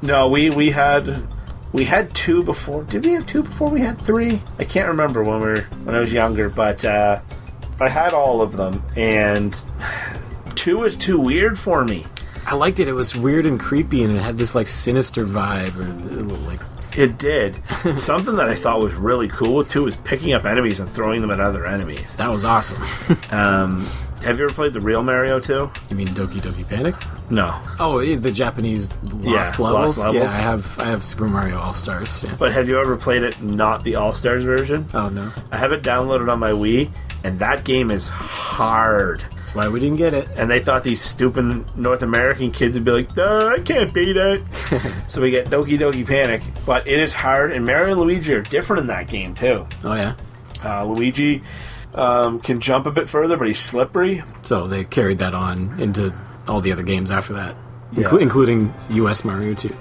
No, we had 2 before. Did we have 2 before we had 3? I can't remember when I was younger, but I had all of them, and 2 was too weird for me. I liked it. It was weird and creepy, and it had this sinister vibe, It did. Something that I thought was really cool with 2 was picking up enemies and throwing them at other enemies. That was awesome. Have you ever played the real Mario 2? You mean Doki Doki Panic? No. Oh, the Japanese Lost Levels? Yeah, I have Super Mario All-Stars. Yeah. But have you ever played it not the All-Stars version? Oh, no. I have it downloaded on my Wii, and that game is hard. That's why we didn't get it. And they thought these stupid North American kids would be like, I can't beat it. So we get Doki Doki Panic. But it is hard, and Mario and Luigi are different in that game, too. Oh, yeah? Luigi can jump a bit further, but he's slippery. So they carried that on into all the other games after that, Yeah. including US Mario 2.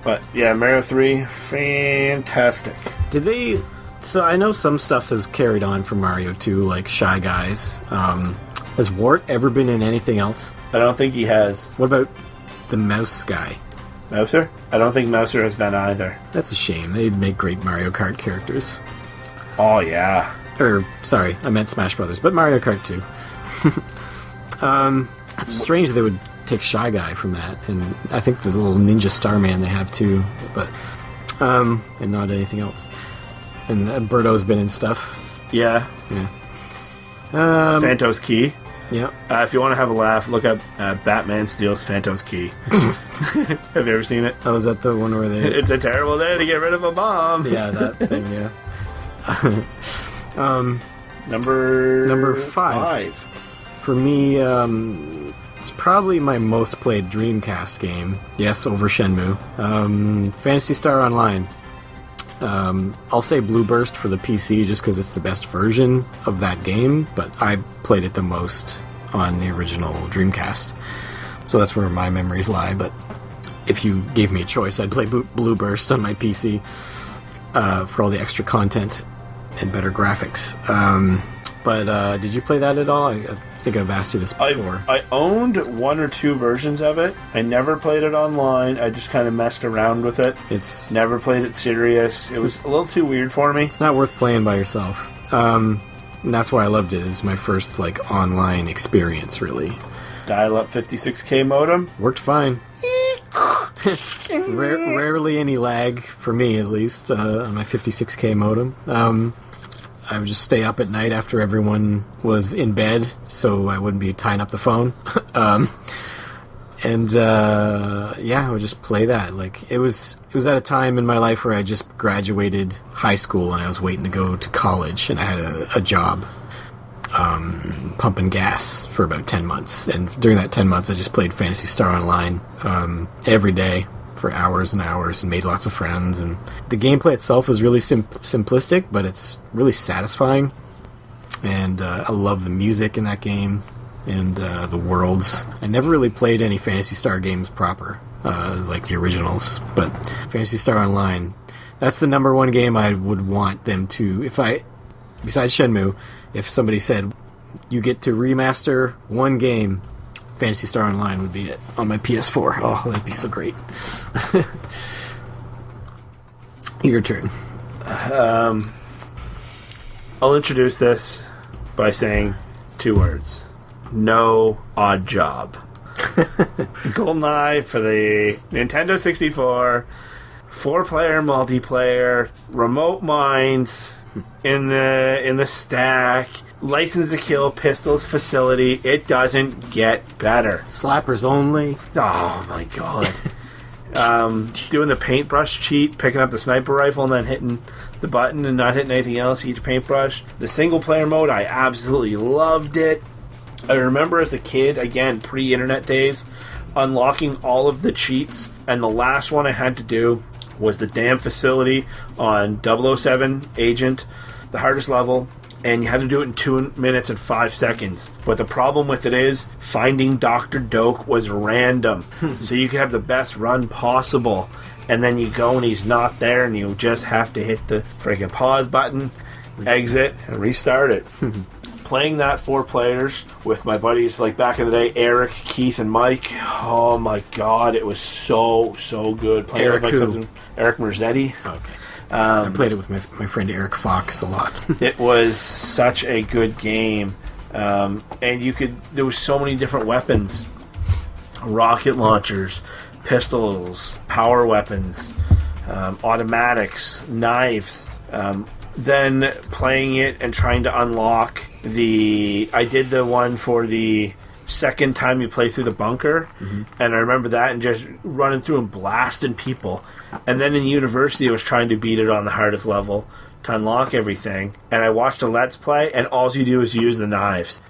But, yeah, Mario 3, fantastic. Did they... So I know some stuff has carried on from Mario 2, like Shy Guys. Has Wart ever been in anything else? I don't think he has. What about the Mouse guy? Mouser? I don't think Mouser has been either. That's a shame. They'd make great Mario Kart characters. Oh, yeah. Or, sorry, I meant Smash Brothers, but Mario Kart 2. It's strange they would take Shy Guy from that, and I think the little Ninja Starman they have too, but and not anything else. And Birdo's been in stuff. Yeah. Phantos Key. Yeah. If you want to have a laugh, look up Batman Steals Phantos Key. Have you ever seen it? Oh, is that the one where they... It's a terrible day to get rid of a bomb. Yeah, that thing, yeah. Number 5. For me, it's probably my most played Dreamcast game. Yes, over Shenmue. Phantasy Star Online. I'll say Blue Burst for the PC just because it's the best version of that game, but I played it the most on the original Dreamcast. So that's where my memories lie, but if you gave me a choice, I'd play Blue Burst on my PC for all the extra content and better graphics. But did you play that at all? I think I've asked you this before. I owned 1 or 2 versions of it. I never played it online. I just kind of messed around with it. It's never played it serious. It was a little too weird for me. It's not worth playing by yourself. And that's why I loved it. It was my first online experience, really. Dial-up 56K modem. Worked fine. Rarely any lag, for me at least, on my 56K modem. I would just stay up at night after everyone was in bed, so I wouldn't be tying up the phone. I would just play that. Like it was at a time in my life where I just graduated high school and I was waiting to go to college, and I had a job pumping gas for about 10 months. And during that 10 months, I just played Phantasy Star Online every day for hours and hours and made lots of friends. And the gameplay itself was really simplistic, but it's really satisfying. And I love the music in that game and the worlds. I never really played any Phantasy Star games proper, like the originals, but Phantasy Star Online, that's the number one game I would want them to, besides Shenmue, if somebody said, you get to remaster one game, Phantasy Star Online would be it on my PS4. Oh, that'd be so great. Your turn. I'll introduce this by saying 2 words. No odd job. GoldenEye for the Nintendo 64, 4-player multiplayer, remote mines in the stack, license to kill pistols facility. It doesn't get better. Slappers only. Oh my god. Doing the paintbrush cheat, picking up the sniper rifle and then hitting the button and not hitting anything else, each paintbrush. The single player mode, I absolutely loved it. I remember as a kid, again, pre-internet days, unlocking all of the cheats, and the last one I had to do was the damn facility on 007 Agent, the hardest level, and you had to do it in 2 minutes and 5 seconds. But the problem with it is, finding Dr. Doak was random, so you could have the best run possible, and then you go and he's not there, and you just have to hit the freaking pause button, exit, and restart it. Playing that 4 players with my buddies, like back in the day, Eric, Keith, and Mike. Oh my god, it was so good. Playing Eric with my cousin Eric Merzetti. Okay. I played it with my friend Eric Fox a lot. It was such a good game, and there was so many different weapons, rocket launchers, pistols, power weapons, automatics, knives. Then playing it and trying to unlock I did the one for the second time you play through the bunker, and I remember that and just running through and blasting people. And then in university I was trying to beat it on the hardest level to unlock everything, and I watched a Let's Play, and all you do is use the knives.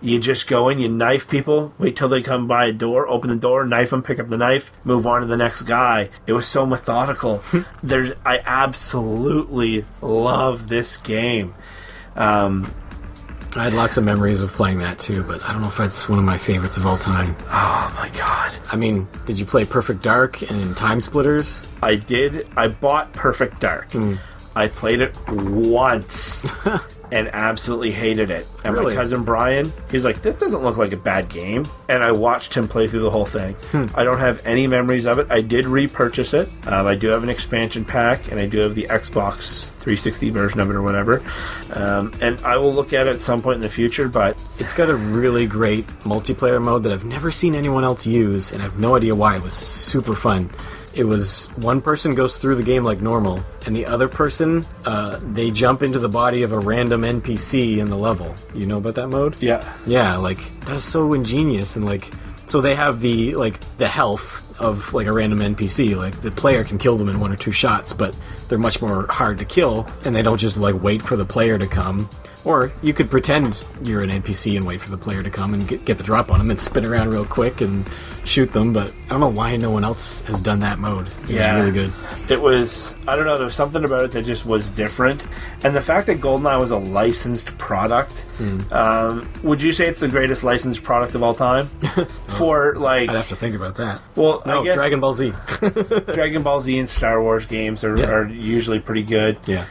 You just go in, you knife people, wait till they come by a door, open the door, knife them, pick up the knife, move on to the next guy. It was so methodical. I absolutely love this game. I had lots of memories of playing that too, but I don't know if that's one of my favorites of all time. Oh my god. I mean, did you play Perfect Dark and Time Splitters? I did. I bought Perfect Dark. I played it once and absolutely hated it. And Really? my cousin Brian, he's like, this doesn't look like a bad game. And I watched him play through the whole thing. I don't have any memories of it. I did repurchase it. I do have an expansion pack, and I do have the Xbox 360 version of it or whatever. And I will look at it at some point in the future, but It's got a really great multiplayer mode that I've never seen anyone else use, and I have no idea why. It was super fun. It was one person goes through the game like normal, and the other person, they jump into the body of a random NPC in the level. You know about that mode? yeah. Yeah, like, that's so ingenious, and like, so they have the health of like a random NPC. Like, the player can kill them in 1 or 2 shots, but they're much more hard to kill, and they don't just like wait for the player to come. Or you could pretend you're an NPC and wait for the player to come and get the drop on them and spin around real quick and shoot them, but I don't know why no one else has done that mode. It was really good. It was, I don't know, there was something about it that just was different. And the fact that GoldenEye was a licensed product, would you say it's the greatest licensed product of all time? For, like... I'd have to think about that. Well, No, I guess Dragon Ball Z. Dragon Ball Z and Star Wars games are usually pretty good. Yeah.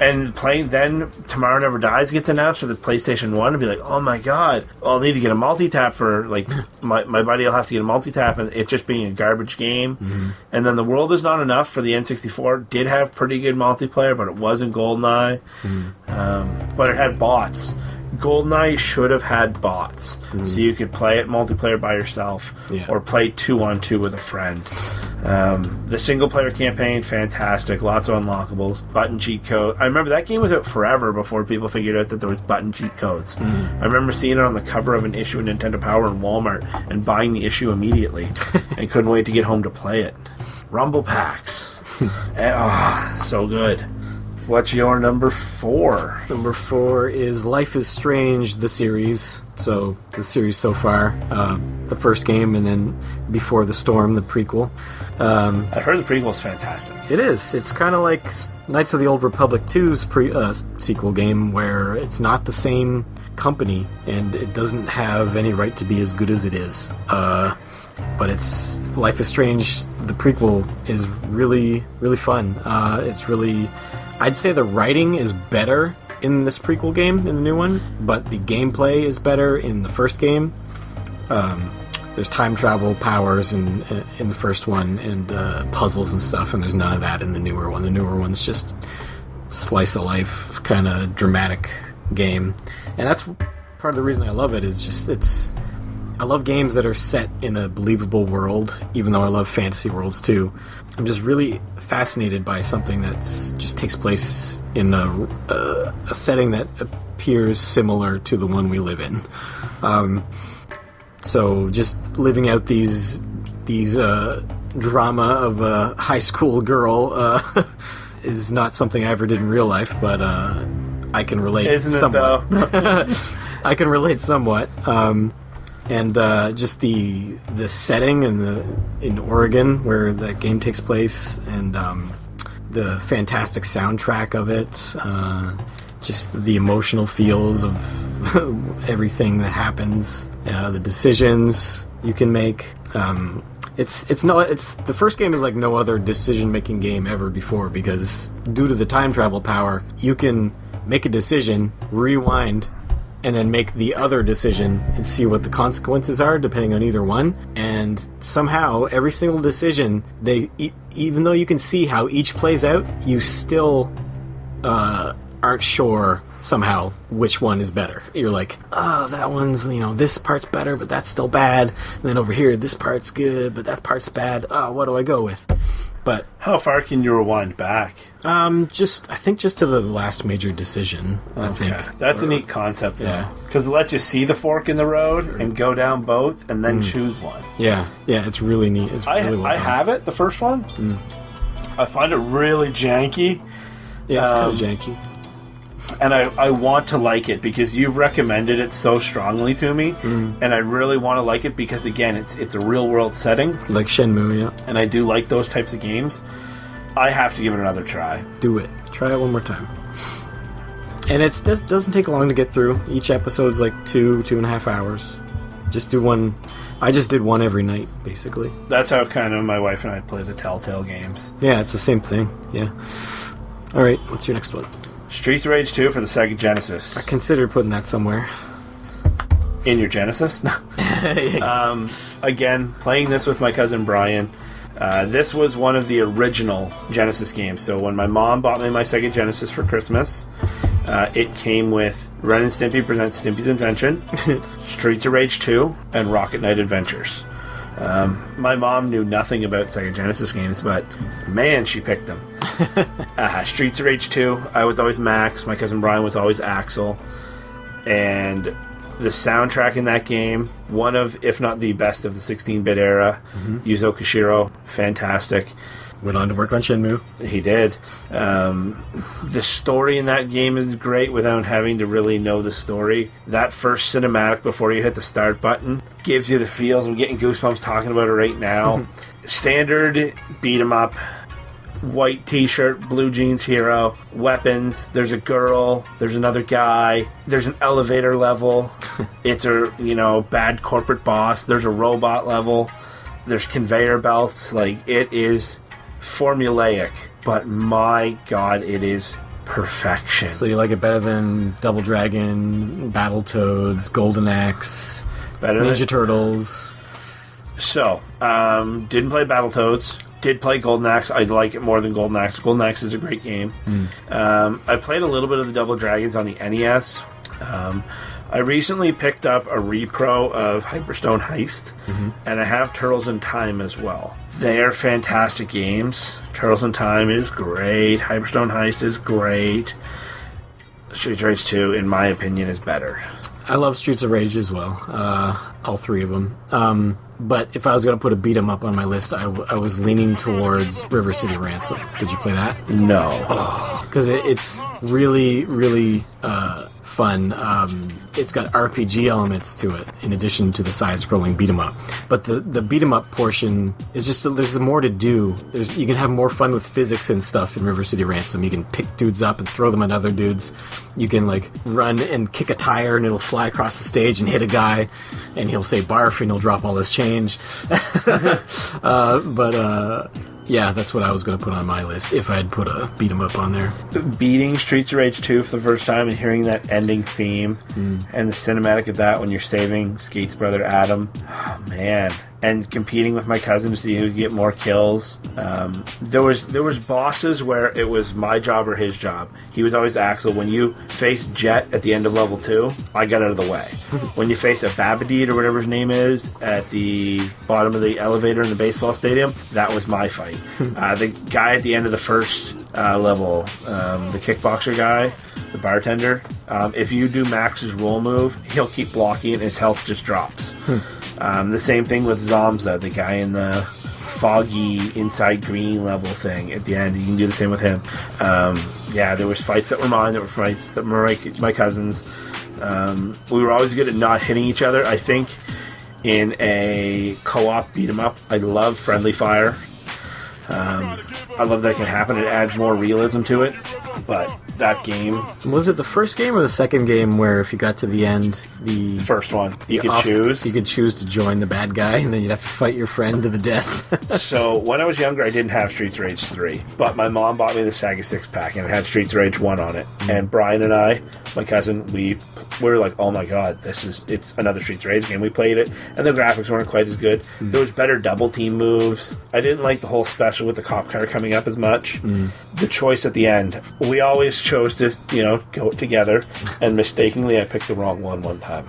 And playing then Tomorrow Never Dies gets announced for the PlayStation 1 and be like, oh my god, I'll need to get a multi-tap for, like, my buddy will have to get a multi-tap, and it just being a garbage game. And then The World Is Not Enough for the N64 did have pretty good multiplayer, but it wasn't GoldenEye. But it had bots. GoldenEye should have had bots, so you could play it multiplayer by yourself, or play 2-on-2 with a friend. The single-player campaign, fantastic. Lots of unlockables. Button cheat code. I remember that game was out forever before people figured out that there was button cheat codes. I remember seeing it on the cover of an issue of Nintendo Power in Walmart and buying the issue immediately and couldn't wait to get home to play it. Rumble packs. So good. What's your number 4? Number 4 is Life is Strange, the series. So, the series so far. The first game, and then Before the Storm, the prequel. I've heard the prequel's fantastic. It is. It's kind of like Knights of the Old Republic 2's sequel game, where it's not the same company, and it doesn't have any right to be as good as it is. But it's Life is Strange, the prequel, is really, really fun. It's really... I'd say the writing is better in this prequel game, in the new one, but the gameplay is better in the first game. There's time travel powers in the first one, and puzzles and stuff, and there's none of that in the newer one. The newer one's just slice of life, kind of dramatic game. And that's part of the reason I love it, is just I love games that are set in a believable world, even though I love fantasy worlds too. I'm just really fascinated by something that's just takes place in a setting that appears similar to the one we live in. So just living out these drama of a high school girl is not something I ever did in real life, but I can relate. Isn't somewhat. it though? I can relate somewhat. And just the setting in Oregon where that game takes place, and the fantastic soundtrack of it, just the emotional feels of everything that happens, the decisions you can make. It's the first game is like no other decision-making game ever before, because due to the time travel power, you can make a decision, rewind, and then make the other decision and see what the consequences are depending on either one. And somehow, every single decision, even though you can see how each plays out, you still aren't sure somehow which one is better. You're like, that one's, this part's better, but that's still bad. And then over here, this part's good, but that part's bad. What do I go with? But how far can you rewind back? I think just to the last major decision. I think that's a neat concept, though, because it lets you see the fork in the road and go down both, and then choose one. Yeah, it's really neat. It's really well I done. have it, the first one. I find it really janky. Yeah, it's kind of janky. And I want to like it because you've recommended it so strongly to me, and I really want to like it because, again, it's a real world setting, like Shenmue, yeah. And I do like those types of games. I have to give it another try. Do it. Try it one more time. And it doesn't take long to get through. Each episode's like 2.5 hours. Just do one. I just did one every night, basically. That's how kind of my wife and I play the Telltale games. Yeah, it's the same thing. Yeah. All right, what's your next one? Streets of Rage 2 for the Sega Genesis. I considered putting that somewhere. In your Genesis? Again, playing this with my cousin Brian. This was one of the original Genesis games. So when my mom bought me my Sega Genesis for Christmas, it came with Ren and Stimpy Presents Stimpy's Invention, Streets of Rage 2, and Rocket Knight Adventures. My mom knew nothing about Sega Genesis games, but man, she picked them. Streets of Rage 2, I was always Max, my cousin Brian was always Axel, and the soundtrack in that game, one of, if not the best of the 16-bit era. Yuzo Koshiro, fantastic. Went on to work on Shenmue. He did. The story in that game is great without having to really know the story. That first cinematic before you hit the start button gives you the feels. I'm getting goosebumps talking about it right now. Standard beat 'em up. White t-shirt, blue jeans hero, weapons, there's a girl, there's another guy, there's an elevator level, it's a, bad corporate boss, there's a robot level, there's conveyor belts, like, it is formulaic, but my god, it is perfection. So you like it better than Double Dragon, Battletoads, Golden Axe, Ninja Turtles? So, didn't play Battletoads. Did play Golden Axe. I like it more than Golden Axe. Golden Axe is a great game. I played a little bit of the Double Dragons on the NES. I recently picked up a repro of Hyperstone Heist, and I have Turtles in Time as well. They're fantastic games. Turtles in Time is great. Hyperstone Heist is great. Streets of Rage 2, in my opinion, is better. I love Streets of Rage as well. All three of them. But if I was going to put a beat 'em up on my list, I was leaning towards River City Ransom. Did you play that? No. Because it's really, really fun. It's got RPG elements to it, in addition to the side-scrolling beat 'em up. But the beat 'em up portion is just there's more to do. You can have more fun with physics and stuff in River City Ransom. You can pick dudes up and throw them at other dudes. You can like run and kick a tire and it'll fly across the stage and hit a guy, and he'll say barf and he'll drop all his change. Yeah, that's what I was going to put on my list if I had put a beat 'em up on there. Beating Streets of Rage 2 for the first time and hearing that ending theme and the cinematic of that when you're saving Skate's brother Adam. Oh, man. And competing with my cousin to see who could get more kills. There was bosses where it was my job or his job. He was always Axel. When you faced Jet at the end of level 2, I got out of the way. When you face a Babadid or whatever his name is at the bottom of the elevator in the baseball stadium, that was my fight. The guy at the end of the first level, the kickboxer guy, the bartender, if you do Max's roll move, he'll keep blocking and his health just drops. The same thing with Zomza, the guy in the foggy inside green level thing at the end. You can do the same with him. There was fights that were mine, there were fights that were my cousins. We were always good at not hitting each other. I think in a co-op beat 'em up, I love friendly fire. I love that it can happen. It adds more realism to it. But that game... Was it the first game or the second game where if you got to the end, the first one, you could choose? You could choose to join the bad guy, and then you'd have to fight your friend to the death. So, when I was younger, I didn't have Streets of Rage 3. But my mom bought me the Saga 6-pack, and it had Streets of Rage 1 on it. And Brian and I, my cousin, we were like, oh my god, it's another Streets of Rage game. We played it, and the graphics weren't quite as good. There was better double team moves. I didn't like the whole special with the cop car coming up as much. The choice at the end, we always chose to, go together, and mistakenly I picked the wrong one time.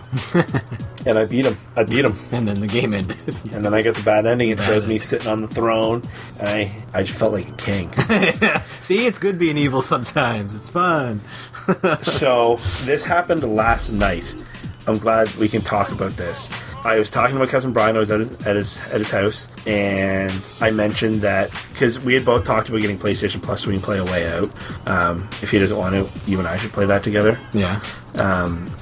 And I beat him. And then the game ended. And then I got the bad ending. It shows me sitting on the throne, and I just felt like a king. See, it's good being evil sometimes. It's fun. So, this happened last night. I'm glad we can talk about this. I was talking to my cousin Brian. I was at his house, and I mentioned that because we had both talked about getting PlayStation Plus so we can play A Way Out. If he doesn't want to, you and I should play that together. Yeah.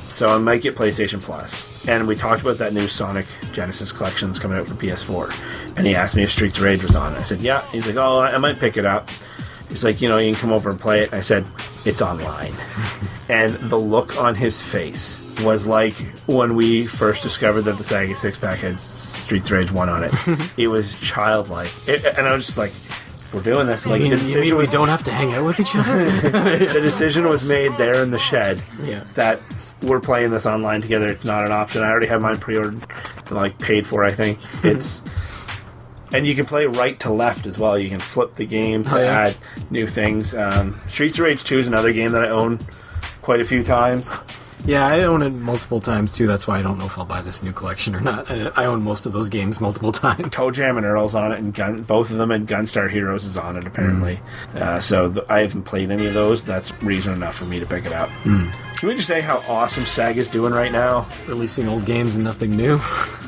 So I might get PlayStation Plus. And we talked about that new Sonic Genesis collection that's coming out for PS4. And he asked me if Streets of Rage was on. I said, yeah. He's like, oh, I might pick it up. He's like, you can come over and play it. And I said, it's online. And the look on his face was like when we first discovered that the Saga 6-pack had Streets of Rage 1 on it. It was childlike. And I was just like, we're doing this. Like, you mean we don't have to hang out with each other? The decision was made there in the shed that we're playing this online together. It's not an option. I already have mine pre-ordered, paid for, I think. And you can play right to left as well. You can flip the game to add new things. Streets of Rage 2 is another game that I own quite a few times. Yeah, I own it multiple times too. That's why I don't know if I'll buy this new collection or not. I own most of those games multiple times. Toe Jam and Earl's on it, and both of them, and Gunstar Heroes is on it apparently. I haven't played any of those. That's reason enough for me to pick it up. Can we just say how awesome Saga's doing right now? Releasing old games and nothing new.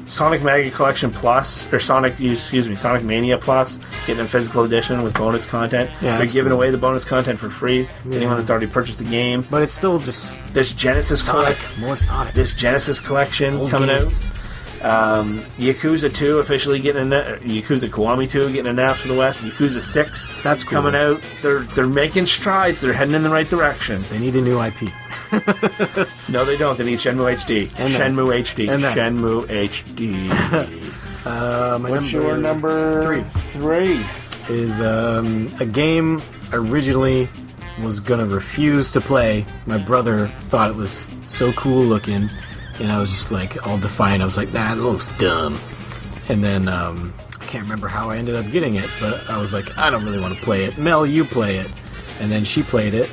Sonic Mega Collection Plus, or Sonic Mania Plus, getting a physical edition with bonus content. Yeah, they're giving away the bonus content for free. Anyone that's already purchased the game. But it's still just this Genesis more Sonic. This Genesis collection old coming games out. Yakuza 2 officially getting Yakuza Kiwami 2 getting announced for the West. Yakuza 6 that's cool. Coming out. They're making strides. They're heading in the right direction. They need a new IP. No, they don't. They need Shenmue HD. Shenmue HD. What's your number 3? Is a game originally was gonna refuse to play. My brother thought it was so cool looking, and I was just like all defiant. I was like, that looks dumb. And then I can't remember how I ended up getting it, but I was like, I don't really want to play it. Mel, you play it. And then she played it,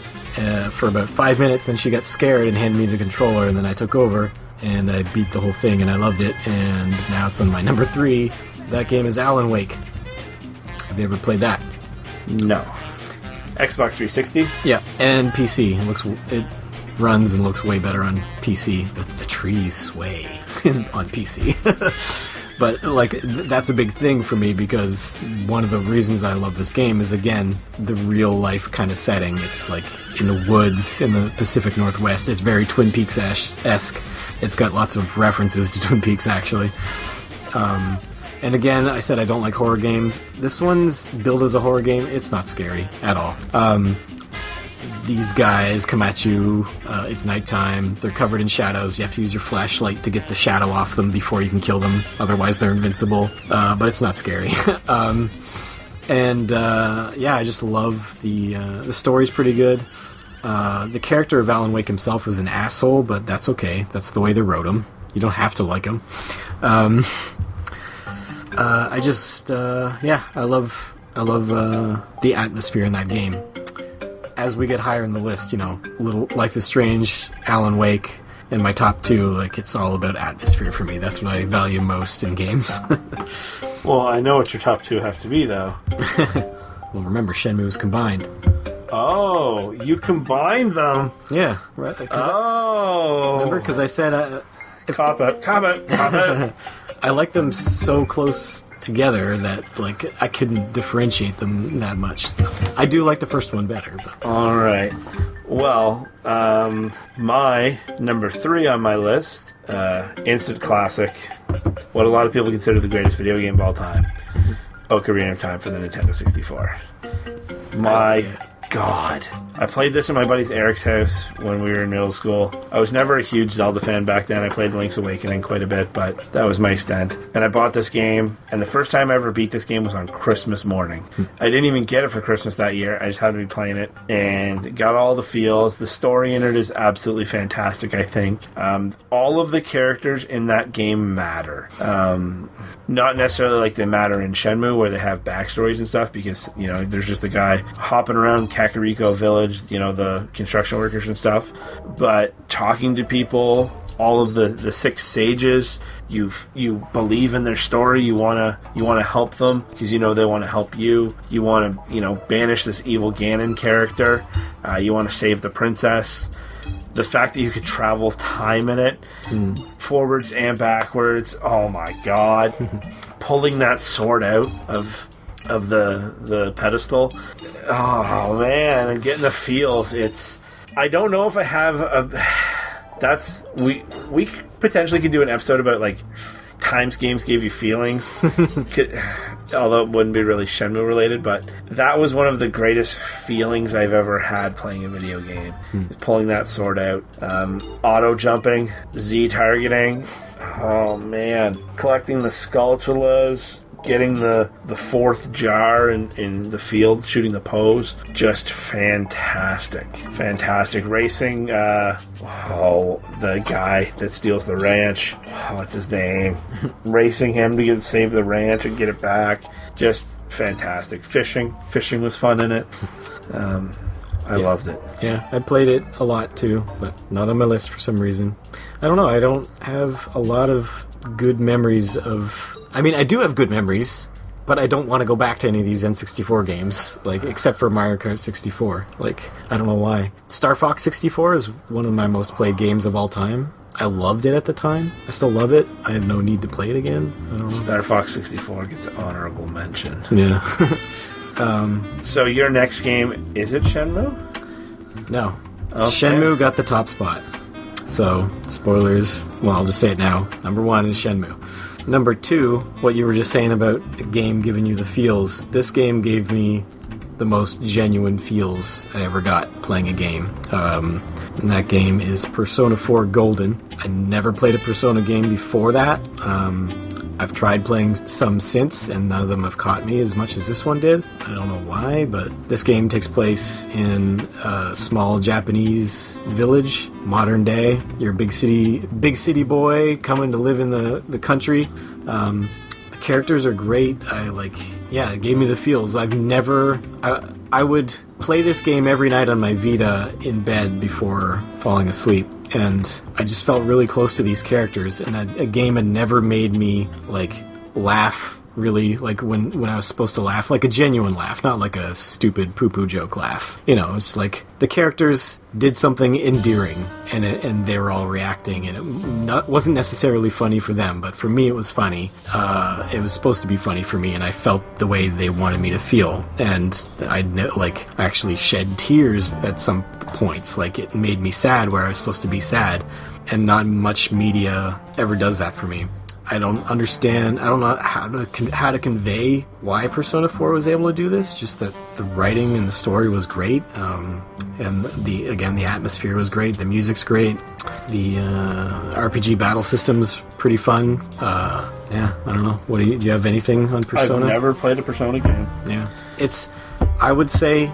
for about 5 minutes, then she got scared and handed me the controller, and then I took over, and I beat the whole thing, and I loved it, and now it's on my number 3. That game is Alan Wake. Have you ever played that? No. Xbox 360? Yeah, and PC. It runs and looks way better on PC. The trees sway on PC. But, like, that's a big thing for me because one of the reasons I love this game is, again, the real-life kind of setting. It's, like, in the woods in the Pacific Northwest. It's very Twin Peaks-esque. It's got lots of references to Twin Peaks, actually. And again, I said I don't like horror games. This one's billed as a horror game. It's not scary at all. These guys come at you. It's nighttime. They're covered in shadows. You have to use your flashlight to get the shadow off them before you can kill them. Otherwise, they're invincible. But it's not scary. I just love the story's pretty good. The character of Alan Wake himself is an asshole, but that's okay. That's the way they wrote him. You don't have to like him. I love the atmosphere in that game. As we get higher in the list, Little Life is Strange, Alan Wake, and my top 2, like, it's all about atmosphere for me. That's what I value most in games. Well, I know what your top 2 have to be, though. Well, remember, Shenmue's combined. Oh, you combined them? Yeah. Right, remember? Because I said... Cop out. I like them so close together that, like, I couldn't differentiate them that much. I do like the first one better. But. All right. Well, my number 3 on my list, instant classic, what a lot of people consider the greatest video game of all time, Ocarina of Time for the Nintendo 64. My God. I played this in my buddy's Eric's house when we were in middle school. I was never a huge Zelda fan back then. I played Link's Awakening quite a bit, but that was my extent. And I bought this game, and the first time I ever beat this game was on Christmas morning. I didn't even get it for Christmas that year. I just had to be playing it, and got all the feels. The story in it is absolutely fantastic, I think. All of the characters in that game matter. Not necessarily like they matter in Shenmue, where they have backstories and stuff, because, there's just a guy hopping around Kakariko Village, the construction workers and stuff. But talking to people, all of the 6 sages, you believe in their story. You wanna help them because they want to help you. You want to banish this evil Ganon character. You want to save the princess. The fact that you could travel time in it, forwards and backwards. Oh my God! Pulling that sword out of the pedestal. Oh man, and getting the feels. I don't know if I have we potentially could do an episode about like times games gave you feelings. Although it wouldn't be really Shenmue related, but that was one of the greatest feelings I've ever had playing a video game. Is pulling that sword out, auto jumping, Z targeting. Oh man, collecting the Skulltulas, getting the 4th jar in the field, shooting the pose. Just fantastic racing. The guy that steals the ranch, what's his name? Racing him to save the ranch and get it back. Just fantastic. Fishing was fun in it. I loved it. Yeah, I played it a lot too, but not on my list for some reason. I don't know, I don't have a lot of good memories of... I mean, I do have good memories, but I don't want to go back to any of these N64 games, like, except for Mario Kart 64. Like, I don't know why. Star Fox 64 is one of my most played games of all time. I loved it at the time. I still love it. I have no need to play it again. I don't know. Star Fox 64 gets honorable mention. Yeah. So your next game, is it Shenmue? No. Okay. Shenmue got the top spot. So, spoilers. Well, I'll just say it now. Number 1 is Shenmue. Number 2, what you were just saying about a game giving you the feels. This game gave me the most genuine feels I ever got playing a game. And that game is Persona 4 Golden. I never played a Persona game before that. I've tried playing some since, and none of them have caught me as much as this one did. I don't know why, but this game takes place in a small Japanese village, modern day. You're a big city boy coming to live in the country. The characters are great. It gave me the feels. I would play this game every night on my Vita in bed before falling asleep, and I just felt really close to these characters, and a game had never made me, like, laugh really, like, when I was supposed to laugh, like a genuine laugh, not like a stupid poo-poo joke laugh. You know, it's like the characters did something endearing, and they were all reacting, and it wasn't necessarily funny for them, but for me it was funny. It was supposed to be funny for me, and I felt the way they wanted me to feel, and I actually shed tears at some points. Like, it made me sad where I was supposed to be sad, and not much media ever does that for me. I don't understand. I don't know how to convey why Persona 4 was able to do this. Just that the writing and the story was great, and the atmosphere was great. The music's great. The RPG battle system's pretty fun. Yeah, I don't know. Do you have anything on Persona? I've never played a Persona game. Yeah, I would say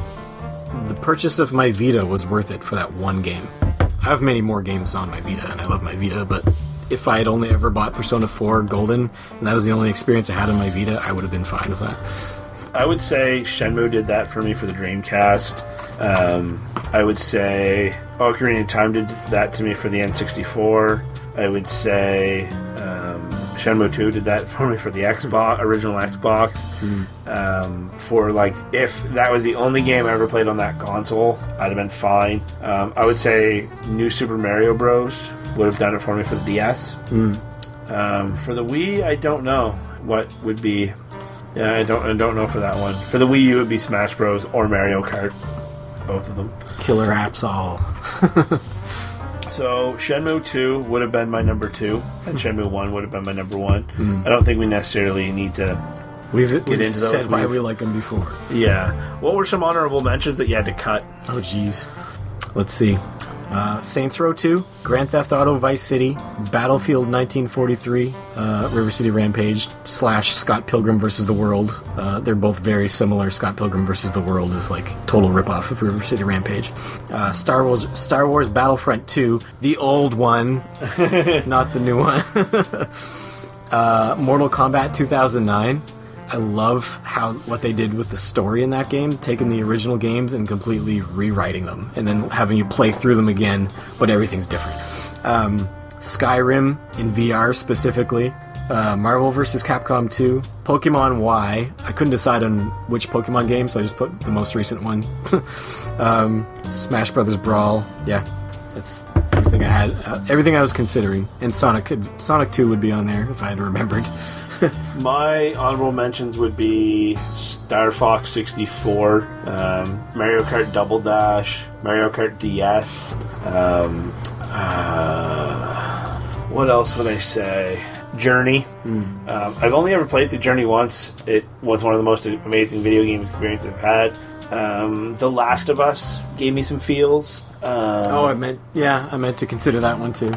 the purchase of my Vita was worth it for that one game. I have many more games on my Vita, and I love my Vita, but if I had only ever bought Persona 4 Golden, and that was the only experience I had on my Vita, I would have been fine with that. I would say Shenmue did that for me for the Dreamcast. I would say Ocarina of Time did that to me for the N64. I would say Shenmue 2 did that for me for the original Xbox. For, like, if that was the only game I ever played on that console, I'd have been fine. I would say New Super Mario Bros. Would have done it for me for the DS. For the Wii, I don't know what would be. Yeah, I don't know for that one. For the Wii U, it would be Smash Bros. Or Mario Kart. Both of them. Killer apps all. So, Shenmue 2 would have been my number 2, and Shenmue 1 would have been my number 1. I don't think we necessarily need to We've into those. Said why we like them before. Yeah. What were some honorable mentions that you had to cut? Oh, jeez. Let's see. Saints Row 2, Grand Theft Auto Vice City, Battlefield 1943, River City Rampage, / Scott Pilgrim vs. the World. They're both very similar. Scott Pilgrim vs. the World is like total ripoff of River City Rampage. Star Wars Battlefront 2, the old one, not the new one. Mortal Kombat 2009. I love what they did with the story in that game, taking the original games and completely rewriting them, and then having you play through them again, but everything's different. Skyrim in VR specifically, Marvel vs. Capcom 2, Pokemon Y. I couldn't decide on which Pokemon game, so I just put the most recent one. Smash Brothers Brawl. Yeah, that's everything I had, everything I was considering. And Sonic 2 would be on there if I had remembered. My honorable mentions would be Star Fox 64, Mario Kart Double Dash, Mario Kart DS. What else would I say? Journey. I've only ever played through Journey once. It was one of the most amazing video game experiences I've had. The Last of Us gave me some feels. I meant to consider that one too.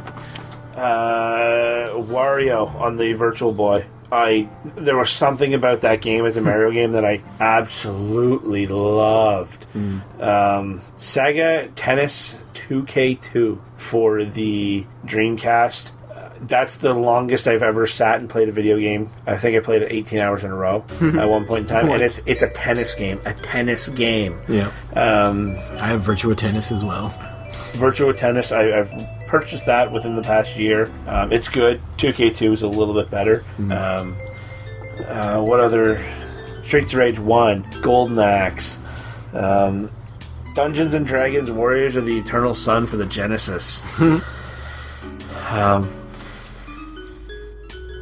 Wario on the Virtual Boy. There was something about that game as a Mario game that I absolutely loved. Sega Tennis 2K2 for the Dreamcast. That's the longest I've ever sat and played a video game. I think I played it 18 hours in a row at one point in time. And it's a tennis game. A tennis game. Yeah. I have Virtua Tennis as well. Virtua Tennis, I've purchased that within the past year. It's good. 2K2 is a little bit better. What other? Streets of Rage 1, Golden Axe, Dungeons and Dragons Warriors of the Eternal Sun for the Genesis.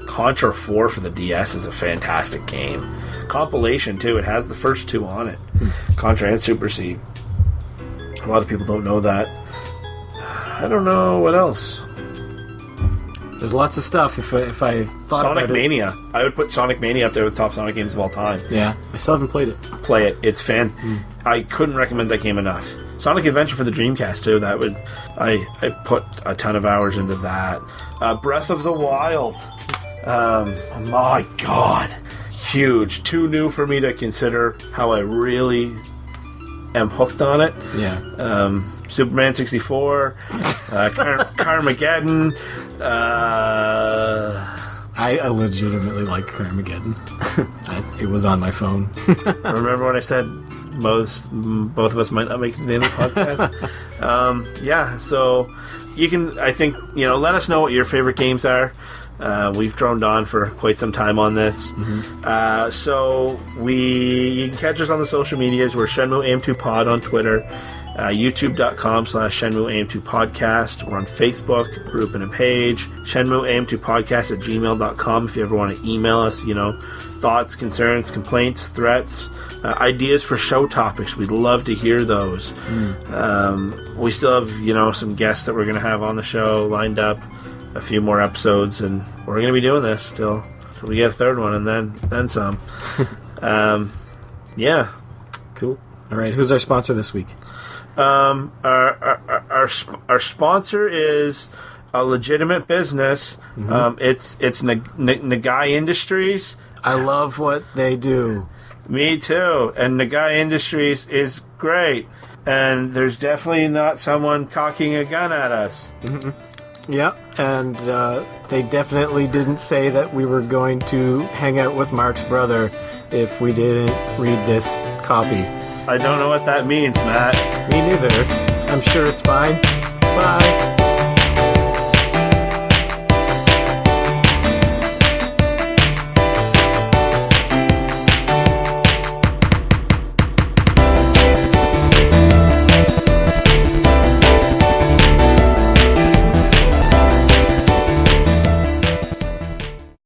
Contra 4 for the DS is a fantastic game. Compilation too, it has the first two on it. Contra and Super C. A lot of people don't know that. I don't know what else. There's lots of stuff. If I thought Sonic about Mania. I would put Sonic Mania up there with top Sonic games of all time. Yeah, I still haven't played it. Play it. It's I couldn't recommend that game enough. Sonic Adventure for the Dreamcast too. I put a ton of hours into that. Breath of the Wild. My God, huge. Too new for me to consider how I really am hooked on it. Yeah. Superman 64, Carmageddon. I I legitimately like Carmageddon. It was on my phone. Remember when I said both of us might not make it in the podcast? Yeah, so you can, I think, let us know what your favorite games are. We've droned on for quite some time on this. So you can catch us on the social medias. We're Shenmue AM2 Pod on Twitter, youtube.com/Shenmue AM2 Podcast. We're on Facebook, group and a page. Shenmue AM2 Podcast at gmail.com if you ever want to email us, thoughts, concerns, complaints, threats, ideas for show topics. We'd love to hear those. We still have, some guests that we're going to have on the show lined up. A few more episodes, and we're going to be doing this till we get a third one, and then some. Yeah, cool. All right, who's our sponsor this week? Our sponsor is a legitimate business. It's Nagai Industries. I love what they do. Me too. And Nagai Industries is great, and there's definitely not someone cocking a gun at us. Yeah, and they definitely didn't say that we were going to hang out with Mark's brother if we didn't read this copy. I don't know what that means, Matt. Me neither. I'm sure it's fine. Bye.